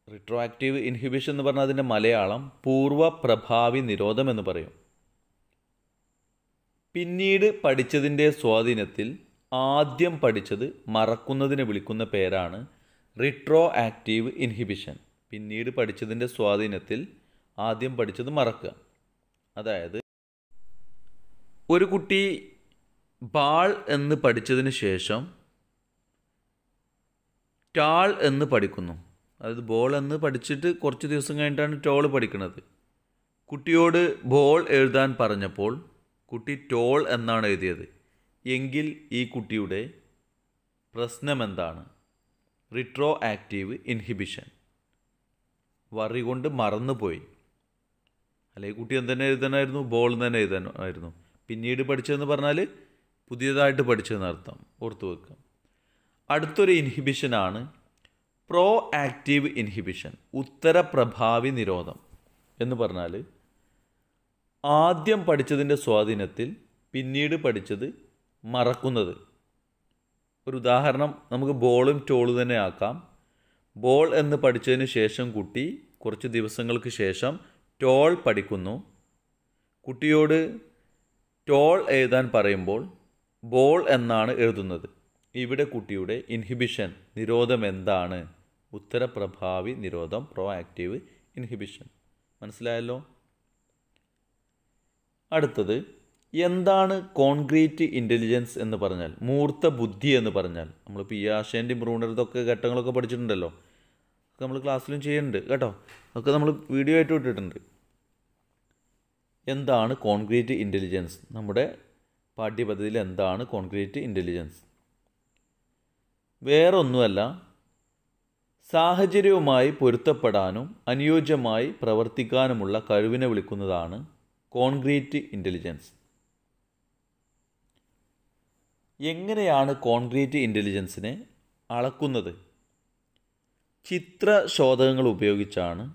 A: റിട്രോ ആക്റ്റീവ് ഇൻഹിബിഷൻ എന്ന് പറഞ്ഞാൽ അതിൻ്റെ മലയാളം പൂർവ്വ പ്രഭാവി നിരോധം എന്ന് പറയും. പിന്നീട് പഠിച്ചതിൻ്റെ സ്വാധീനത്തിൽ ആദ്യം പഠിച്ചത് മറക്കുന്നതിന് വിളിക്കുന്ന പേരാണ് റിട്രോ ആക്റ്റീവ് ഇൻഹിബിഷൻ. പിന്നീട് പഠിച്ചതിൻ്റെ സ്വാധീനത്തിൽ ആദ്യം പഠിച്ചത് മറക്കുക. അതായത് ഒരു കുട്ടി ബാൾ എന്ന് പഠിച്ചതിന് ശേഷം ടാൾ എന്ന് പഠിക്കുന്നു. അതായത് ബോൾ എന്ന് പഠിച്ചിട്ട് കുറച്ച് ദിവസം കഴിഞ്ഞിട്ടാണ് ടോൾ പഠിക്കുന്നത്. കുട്ടിയോട് ബോൾ എഴുതാൻ പറഞ്ഞപ്പോൾ കുട്ടി ടോൾ എന്നാണ് എഴുതിയത്. എങ്കിൽ ഈ കുട്ടിയുടെ പ്രശ്നം എന്താണ്? Retro active inhibition. വറി കൊണ്ട് മറന്നുപോയി. അല്ലെങ്കിൽ കുട്ടി എന്തെന്നെ എഴുതാനായിരുന്നു? ബോൾ തന്നെ എഴുതാനായിരുന്നു. പിന്നീട് പഠിച്ചതെന്ന് പറഞ്ഞാൽ പുതിയതായിട്ട് പഠിച്ചതെന്ന് അർത്ഥം. ഓർത്തു വെക്കുക. അടുത്തൊരു ഇൻഹിബിഷനാണ് പ്രോ ആക്റ്റീവ് ഇൻഹിബിഷൻ, ഉത്തരപ്രഭാവി നിരോധം എന്ന് പറഞ്ഞാൽ ആദ്യം പഠിച്ചതിൻ്റെ സ്വാധീനത്തിൽ പിന്നീട് പഠിച്ചത് മറക്കുന്നത്. ഒരു ഉദാഹരണം നമുക്ക് ബോളും ടോളും തന്നെ ആക്കാം. ബോൾ എന്ന് പഠിച്ചതിന് ശേഷം കുട്ടി കുറച്ച് ദിവസങ്ങൾക്ക് ശേഷം ടോൾ പഠിക്കുന്നു. കുട്ടിയോട് ടോൾ എഴുതാൻ പറയുമ്പോൾ ബോൾ എന്നാണ് എഴുതുന്നത്. ഇവിടെ കുട്ടിയുടെ ഇൻഹിബിഷൻ നിരോധം എന്താണ്? ഉത്തരപ്രഭാവി നിരോധം, പ്രോ ആക്റ്റീവ് ഇൻഹിബിഷൻ. മനസ്സിലായല്ലോ? അടുത്തത് എന്താണ് കോൺക്രീറ്റ് ഇൻ്റലിജൻസ് എന്ന് പറഞ്ഞാൽ? മൂർത്ത ബുദ്ധി എന്ന് പറഞ്ഞാൽ നമ്മൾ പിയാഷേൻ്റെയും ബ്രൂണറുടെയൊക്കെ ഘട്ടങ്ങളൊക്കെ പഠിച്ചിട്ടുണ്ടല്ലോ. ഒക്കെ നമ്മൾ ക്ലാസ്സിലും ചെയ്യുന്നുണ്ട് കേട്ടോ. അതൊക്കെ നമ്മൾ വീഡിയോ ആയിട്ട് ഇട്ടിട്ടുണ്ട്. എന്താണ് കോൺക്രീറ്റ് ഇൻ്റലിജൻസ്? നമ്മുടെ പാഠ്യപദ്ധതിയിൽ എന്താണ് കോൺക്രീറ്റ് ഇൻ്റലിജൻസ്? വേറൊന്നുമല്ല, സാഹചര്യവുമായി പൊരുത്തപ്പെടാനും അനുയോജ്യമായി പ്രവർത്തിക്കാനുമുള്ള കഴിവിനെ വിളിക്കുന്നതാണ് കോൺക്രീറ്റ് ഇൻ്റലിജൻസ്. എങ്ങനെയാണ് കോൺക്രീറ്റ് ഇൻ്റലിജൻസിനെ അളക്കുന്നത്? ചിത്രശോധകങ്ങൾ ഉപയോഗിച്ചാണ്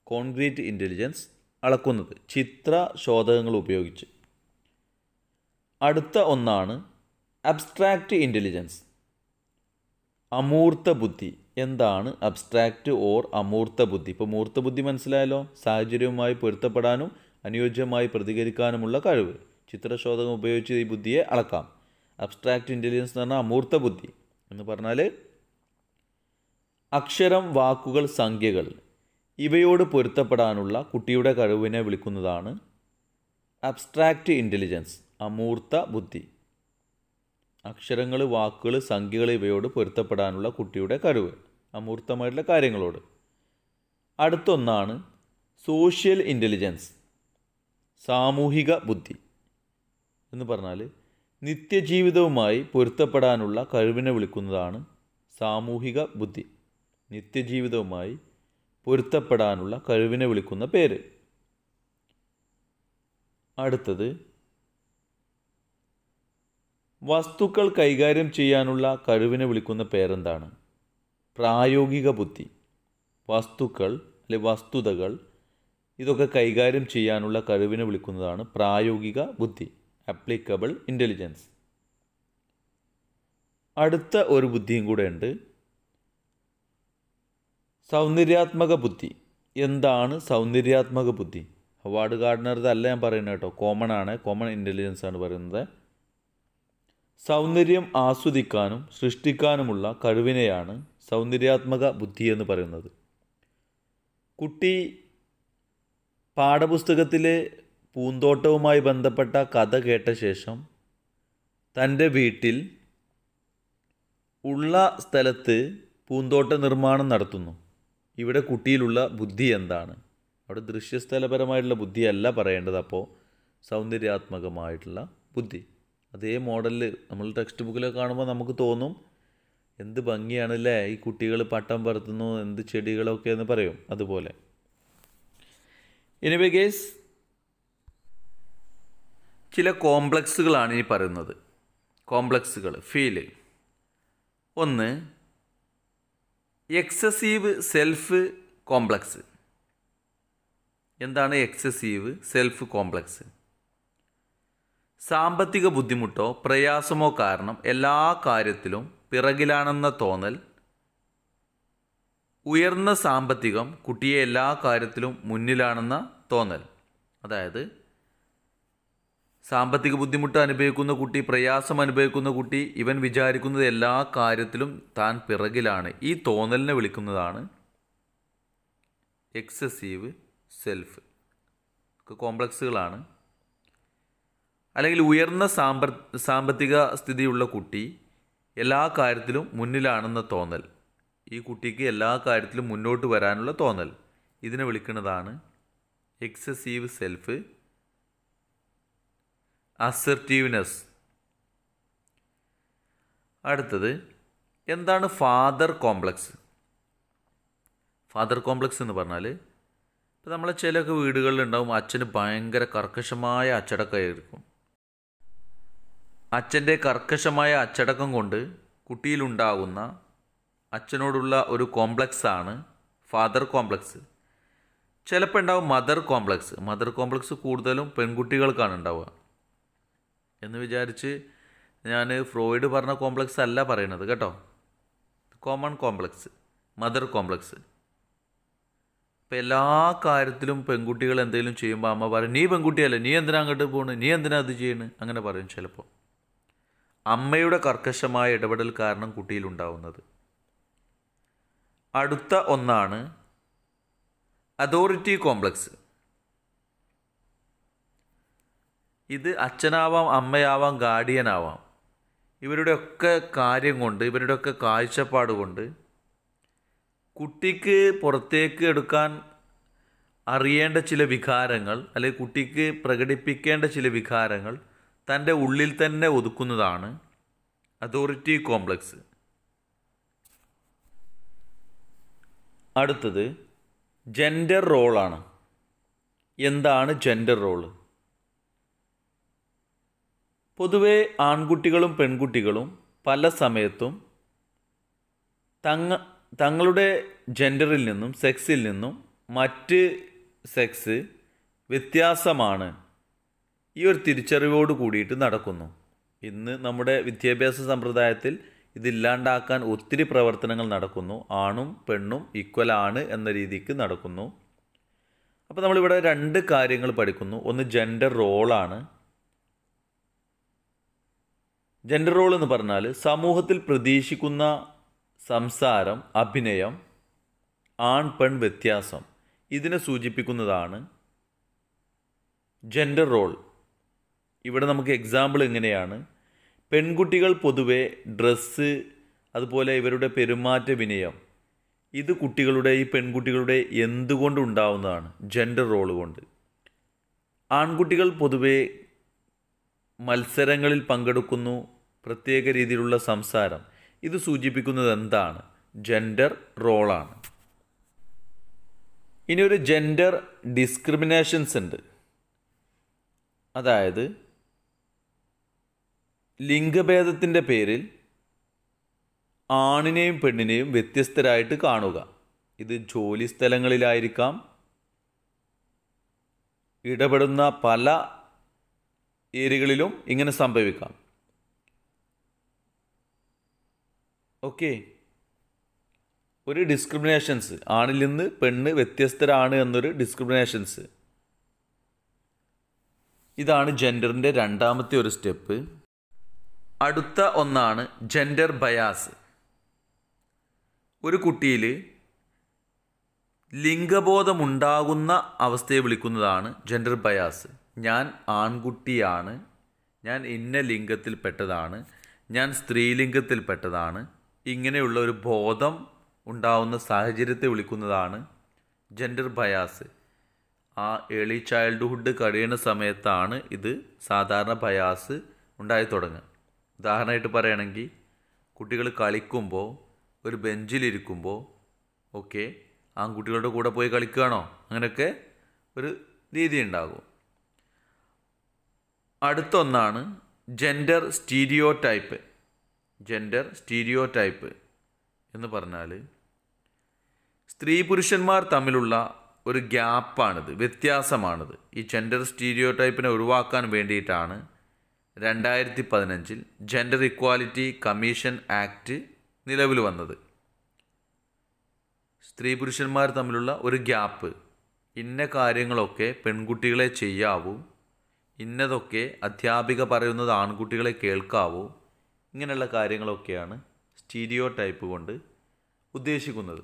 A: കോൺക്രീറ്റ് ഇൻ്റലിജൻസ് അളക്കുന്നത്. ചിത്രശോധകങ്ങൾ ഉപയോഗിച്ച്. അടുത്ത ഒന്നാണ് അബ്സ്ട്രാക്റ്റ് ഇൻ്റലിജൻസ്, അമൂർത്ത ബുദ്ധി. എന്താണ് അബ്സ്ട്രാക്റ്റ് ഓർ അമൂർത്ത ബുദ്ധി? ഇപ്പോൾ മൂർത്ത ബുദ്ധി മനസ്സിലായല്ലോ. സാഹചര്യവുമായി പൊരുത്തപ്പെടാനും അനുയോജ്യമായി പ്രതികരിക്കാനുമുള്ള കഴിവ്. ചിത്രശോധകം ഉപയോഗിച്ച് ഈ ബുദ്ധിയെ അളക്കാം. അബ്സ്ട്രാക്റ്റ് ഇൻ്റലിജൻസ് എന്ന് പറഞ്ഞാൽ അമൂർത്ത ബുദ്ധി എന്ന് പറഞ്ഞാൽ അക്ഷരം, വാക്കുകൾ, സംഖ്യകൾ ഇവയോട് പൊരുത്തപ്പെടാനുള്ള കുട്ടിയുടെ കഴിവിനെ വിളിക്കുന്നതാണ് അബ്സ്ട്രാക്റ്റ് ഇൻ്റലിജൻസ്, അമൂർത്ത ബുദ്ധി. അക്ഷരങ്ങൾ, വാക്കുകൾ, സംഖ്യകൾ ഇവയോട് പൊരുത്തപ്പെടാനുള്ള കുട്ടിയുടെ കഴിവ്, അമൂർത്തമായിട്ടുള്ള കാര്യങ്ങളോട്. അടുത്തൊന്നാണ് സോഷ്യൽ ഇൻ്റലിജൻസ്, സാമൂഹിക ബുദ്ധി എന്ന് പറഞ്ഞാൽ നിത്യജീവിതവുമായി പൊരുത്തപ്പെടാനുള്ള കഴിവിനെ വിളിക്കുന്നതാണ് സാമൂഹിക ബുദ്ധി. നിത്യജീവിതവുമായി പൊരുത്തപ്പെടാനുള്ള കഴിവിനെ വിളിക്കുന്ന പേര്. അടുത്തത് വസ്തുക്കൾ കൈകാര്യം ചെയ്യാനുള്ള കഴിവിനെ വിളിക്കുന്ന പേരെന്താണ്? പ്രായോഗിക ബുദ്ധി. വസ്തുക്കൾ അല്ലെ വസ്തുതകൾ ഇതൊക്കെ കൈകാര്യം ചെയ്യാനുള്ള കഴിവിനെ വിളിക്കുന്നതാണ് പ്രായോഗിക ബുദ്ധി, ആപ്ലിക്കബിൾ ഇൻ്റലിജൻസ്. അടുത്ത ഒരു ബുദ്ധിയും കൂടെ ഉണ്ട്, സൗന്ദര്യാത്മക ബുദ്ധി. എന്താണ് സൗന്ദര്യാത്മക ബുദ്ധി? ഹവാർഡ് ഗാർഡനറുടെ അല്ല ഞാൻ പറയുന്നത് കേട്ടോ, കോമൺ ഇൻ്റലിജൻസ് ആണ് പറയുന്നത്. സൗന്ദര്യം ആസ്വദിക്കാനും സൃഷ്ടിക്കാനുമുള്ള കഴിവിനെയാണ് സൗന്ദര്യാത്മക ബുദ്ധി എന്ന് പറയുന്നത്. കുട്ടി പാഠപുസ്തകത്തിലെ പൂന്തോട്ടവുമായി ബന്ധപ്പെട്ട കഥ കേട്ട ശേഷം തൻ്റെ വീട്ടിൽ ഉള്ള സ്ഥലത്ത് പൂന്തോട്ട നിർമ്മാണം നടത്തുന്നു. ഇവിടെ കുട്ടിയിലുള്ള ബുദ്ധി എന്താണ്? അവിടെ ദൃശ്യസ്ഥലപരമായിട്ടുള്ള ബുദ്ധിയല്ല പറയേണ്ടത്. അപ്പോൾ സൗന്ദര്യാത്മകമായിട്ടുള്ള ബുദ്ധി. അതേ മോഡലിൽ നമ്മൾ ടെക്സ്റ്റ് ബുക്കിലൊക്കെ കാണുമ്പോൾ നമുക്ക് തോന്നും എന്ത് ഭംഗിയാണല്ലേ ഈ കുട്ടികൾ പട്ടം പറത്തുന്നു, എന്ത് ചെടികളൊക്കെ എന്ന് പറയും അതുപോലെ. എനിവേ ഗേസ്, ചില കോംപ്ലക്സുകളാണ് ഇനി പറയുന്നത്. കോംപ്ലക്സുകൾ ഫീല്. ഒന്ന്, എക്സസീവ് സെൽഫ് കോംപ്ലക്സ്. എന്താണ് എക്സസീവ് സെൽഫ് കോംപ്ലക്സ്? സാമ്പത്തിക ബുദ്ധിമുട്ടോ പ്രയാസമോ കാരണം എല്ലാ കാര്യത്തിലും പിറകിലാണെന്ന തോന്നൽ. ഉയർന്ന സാമ്പത്തികം കുട്ടിയെ എല്ലാ കാര്യത്തിലും മുന്നിലാണെന്ന തോന്നൽ. അതായത് സാമ്പത്തിക ബുദ്ധിമുട്ട് അനുഭവിക്കുന്ന കുട്ടി, പ്രയാസം അനുഭവിക്കുന്ന കുട്ടി, ഇവൻ വിചാരിക്കുന്നത് എല്ലാ കാര്യത്തിലും താൻ പിറകിലാണ്. ഈ തോന്നലിനെ വിളിക്കുന്നതാണ് എക്സസീവ് സെൽഫ്. കോംപ്ലക്സുകളാണ്. അല്ലെങ്കിൽ ഉയർന്ന സാമ്പത്തിക സ്ഥിതിയുള്ള കുട്ടി എല്ലാ കാര്യത്തിലും മുന്നിലാണെന്ന തോന്നൽ. ഈ കുട്ടിക്ക് എല്ലാ കാര്യത്തിലും മുന്നോട്ട് വരാനുള്ള തോന്നൽ. ഇതിനെ വിളിക്കുന്നതാണ് എക്സസീവ് സെൽഫ് അസർട്ടീവ്നെസ്. അടുത്തത്, എന്താണ് ഫാദർ കോംപ്ലക്സ്? ഫാദർ കോംപ്ലക്സ് എന്ന് പറഞ്ഞാൽ, ഇപ്പോൾ നമ്മളെ ചിലൊക്കെ വീടുകളിലുണ്ടാവും അച്ഛന് ഭയങ്കര കർക്കശമായ അച്ചടക്കമായിരിക്കും. അച്ഛൻ്റെ കർക്കശമായ അച്ചടക്കം കൊണ്ട് കുട്ടിയിലുണ്ടാകുന്ന അച്ഛനോടുള്ള ഒരു കോംപ്ലക്സാണ് ഫാദർ കോംപ്ലക്സ്. ചിലപ്പോൾ ഉണ്ടാവും മദർ കോംപ്ലക്സ്. മദർ കോംപ്ലക്സ് കൂടുതലും പെൺകുട്ടികൾക്കാണ് ഉണ്ടാവുക. എന്ന് വിചാരിച്ച് ഞാൻ ഫ്രോയിഡ് പറഞ്ഞ കോംപ്ലക്സ് അല്ല പറയണത് കേട്ടോ. Common complex, mother complex. ഇപ്പോൾ എല്ലാ കാര്യത്തിലും പെൺകുട്ടികൾ എന്തെങ്കിലും ചെയ്യുമ്പോൾ അമ്മ പറയും, നീ പെൺകുട്ടിയല്ലേ, നീ എന്തിനാ അങ്ങോട്ട് പോകണ്, നീ എന്തിനാ അത് ചെയ്യണ്, അങ്ങനെ പറയും. ചിലപ്പോൾ അമ്മയുടെ കർക്കശമായ ഇടപെടൽ കാരണം കുട്ടിയിലുണ്ടാവുന്നത്. അടുത്ത ഒന്നാണ് അതോറിറ്റി കോംപ്ലക്സ്. ഇത് അച്ഛനാവാം, അമ്മയാവാം, ഗാർഡിയനാവാം. ഇവരുടെയൊക്കെ കാര്യം കൊണ്ട്, ഇവരുടെയൊക്കെ കാഴ്ചപ്പാട് കൊണ്ട് കുട്ടിക്ക് പുറത്തേക്ക് എടുക്കാൻ അറിയേണ്ട ചില വികാരങ്ങൾ, അല്ലെങ്കിൽ കുട്ടിക്ക് പ്രകടിപ്പിക്കേണ്ട ചില വികാരങ്ങൾ തൻ്റെ ഉള്ളിൽ തന്നെ ഒതുക്കുന്നതാണ് അതോറിറ്റി കോംപ്ലക്സ്. അടുത്തത് ജെൻഡർ റോളാണ്. എന്താണ് ജെൻഡർ റോള്? പൊതുവെ ആൺകുട്ടികളും പെൺകുട്ടികളും പല സമയത്തും തങ്ങളുടെ ജെൻഡറിൽ നിന്നും, സെക്സിൽ നിന്നും മറ്റ് സെക്സ് വ്യത്യാസമാണ്, ഈ ഒരു തിരിച്ചറിവോട് കൂടിയിട്ട് നടക്കുന്നു. ഇന്ന് നമ്മുടെ വിദ്യാഭ്യാസ സമ്പ്രദായത്തിൽ ഇതില്ലാണ്ടാക്കാൻ ഒത്തിരി പ്രവർത്തനങ്ങൾ നടക്കുന്നു. ആണും പെണ്ണും ഈക്വലാണ് എന്ന രീതിക്ക് നടക്കുന്നു. അപ്പോൾ നമ്മളിവിടെ രണ്ട് കാര്യങ്ങൾ പഠിക്കുന്നു. ഒന്ന് ജെൻഡർ റോളാണ്. ജെൻഡർ റോൾ എന്ന് പറഞ്ഞാൽ സമൂഹത്തിൽ പ്രതീക്ഷിക്കുന്ന സംസാരം, അഭിനയം, ആൺ പെൺ വ്യത്യാസം, ഇതിനെ സൂചിപ്പിക്കുന്നതാണ് ജെൻഡർ റോൾ. ഇവിടെ നമുക്ക് എക്സാമ്പിൾ എങ്ങനെയാണ്? പെൺകുട്ടികൾ പൊതുവെ ഡ്രസ്സ്, അതുപോലെ ഇവരുടെ പെരുമാറ്റ വിനയം, ഇത് ഈ പെൺകുട്ടികളുടെ എന്തുകൊണ്ടുണ്ടാവുന്നതാണ്? ജെൻഡർ റോൾ കൊണ്ട്. ആൺകുട്ടികൾ പൊതുവെ മത്സരങ്ങളിൽ പങ്കെടുക്കുന്നു, പ്രത്യേക രീതിയിലുള്ള സംസാരം, ഇത് സൂചിപ്പിക്കുന്നത് എന്താണ്? ജെൻഡർ റോളാണ്. ഇനി ഒരു ജെൻഡർ ഡിസ്ക്രിമിനേഷൻസ് ഉണ്ട്. അതായത് ലിംഗഭേദത്തിൻ്റെ പേരിൽ ആണിനെയും പെണ്ണിനെയും വ്യത്യസ്തരായിട്ട് കാണുക. ഇത് ജോലി സ്ഥലങ്ങളിലായിരിക്കാം, ഇടപെടുന്ന പല ഏരിയകളിലും ഇങ്ങനെ സംഭവിക്കാം. ഓക്കെ, ഒരു ഡിസ്ക്രിമിനേഷൻസ്, ആണിൽ നിന്ന് പെണ്ണ് വ്യത്യസ്തരാണ് എന്നൊരു ഡിസ്ക്രിമിനേഷൻസ്. ഇതാണ് ജെൻഡറിൻ്റെ രണ്ടാമത്തെ ഒരു സ്റ്റെപ്പ്. അടുത്ത ഒന്നാണ് ജെൻഡർ ബയാസ്. ഒരു കുട്ടിയിൽ ലിംഗബോധമുണ്ടാകുന്ന അവസ്ഥയെ വിളിക്കുന്നതാണ് ജെൻഡർ ബയാസ്. ഞാൻ ആൺകുട്ടിയാണ്, ഞാൻ ഇന്ന ലിംഗത്തിൽപ്പെട്ടതാണ്, ഞാൻ സ്ത്രീലിംഗത്തിൽപ്പെട്ടതാണ്, ഇങ്ങനെയുള്ള ഒരു ബോധം ഉണ്ടാവുന്ന സാഹചര്യത്തെ വിളിക്കുന്നതാണ് ജെൻഡർ ബയാസ്. ആ ഏർലി ചൈൽഡ്ഹുഡ് കഴിയുന്ന സമയത്താണ് ഇത് സാധാരണ ബയാസ് ഉണ്ടായി തുടങ്ങുക. ഉദാഹരണമായിട്ട് പറയുകയാണെങ്കിൽ കുട്ടികൾ കളിക്കുമ്പോൾ ഒരു ബെഞ്ചിലിരിക്കുമ്പോൾ ഓക്കെ ആൺകുട്ടികളുടെ കൂടെ പോയി കളിക്കുകയാണോ, അങ്ങനെയൊക്കെ ഒരു രീതി ഉണ്ടാകും. അടുത്തൊന്നാണ് gender stereotype. Gender stereotype എന്ന് പറഞ്ഞാൽ സ്ത്രീ പുരുഷന്മാർ തമ്മിലുള്ള ഒരു ഗ്യാപ്പാണിത്, വ്യത്യാസമാണിത്. ഈ ജെൻഡർ സ്റ്റീരിയോ ടൈപ്പിനെ ഒഴിവാക്കാൻ വേണ്ടിയിട്ടാണ് 2015 ജെൻഡർ ഇക്വാലിറ്റി കമ്മീഷൻ ആക്ട് നിലവിൽ വന്നത്. സ്ത്രീ പുരുഷന്മാർ തമ്മിലുള്ള ഒരു ഗ്യാപ്പ്, ഇന്ന കാര്യങ്ങളൊക്കെ പെൺകുട്ടികളെ ചെയ്യാവൂ, ഇന്നതൊക്കെ അധ്യാപിക പറയുന്നത് ആൺകുട്ടികളെ കേൾക്കാവൂ, ഇങ്ങനെയുള്ള കാര്യങ്ങളൊക്കെയാണ് സ്റ്റീരിയോ ടൈപ്പ് കൊണ്ട് ഉദ്ദേശിക്കുന്നത്.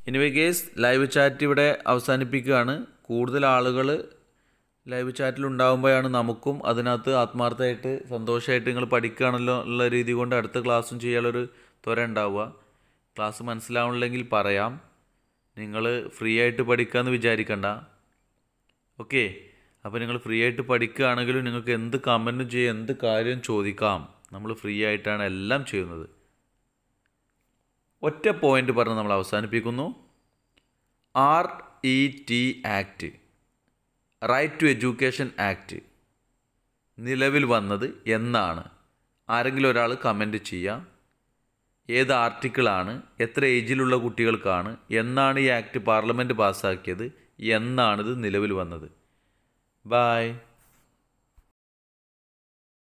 A: എനിവേ ഗേസ്, ലൈവ് ചാറ്റ് ഇവിടെ അവസാനിപ്പിക്കുകയാണ്. കൂടുതൽ ആളുകൾ ലൈവ് ചാറ്റിൽ ഉണ്ടാകുമ്പോഴാണ് നമുക്കും അതിനകത്ത് ആത്മാർത്ഥമായിട്ട് സന്തോഷമായിട്ട് നിങ്ങൾ പഠിക്കുകയാണല്ലോ ഉള്ള രീതി കൊണ്ട് അടുത്ത ക്ലാസ്സും ചെയ്യാനുള്ളൊരു ത്വര ഉണ്ടാവുക. ക്ലാസ് മനസ്സിലാവണില്ലെങ്കിൽ പറയാം, നിങ്ങൾ ഫ്രീ ആയിട്ട് പഠിക്കാമെന്ന് വിചാരിക്കണ്ട. ഓക്കെ, അപ്പോൾ നിങ്ങൾ ഫ്രീ ആയിട്ട് പഠിക്കുകയാണെങ്കിലും നിങ്ങൾക്ക് എന്ത് കമൻറ്റും ചെയ്യാം, എന്ത് കാര്യം ചോദിക്കാം. നമ്മൾ ഫ്രീ ആയിട്ടാണ് എല്ലാം ചെയ്യുന്നത്. ഒറ്റ പോയിൻ്റ് പറഞ്ഞ് നമ്മൾ അവസാനിപ്പിക്കുന്നു. RET act, right to education act നിലവിൽ വന്നത് എന്നാണ്? ആരെങ്കിലും ഒരാൾ കമൻറ്റ് ചെയ്യുക. ഏത് ആർട്ടിക്കിളാണ്, എത്ര ഏജിലുള്ള കുട്ടികൾക്കാണ്, എന്നാണ് ഈ ആക്ട് പാർലമെൻറ്റ് പാസ്സാക്കിയത്, എന്നാണിത് നിലവിൽ വന്നത്. ബൈ.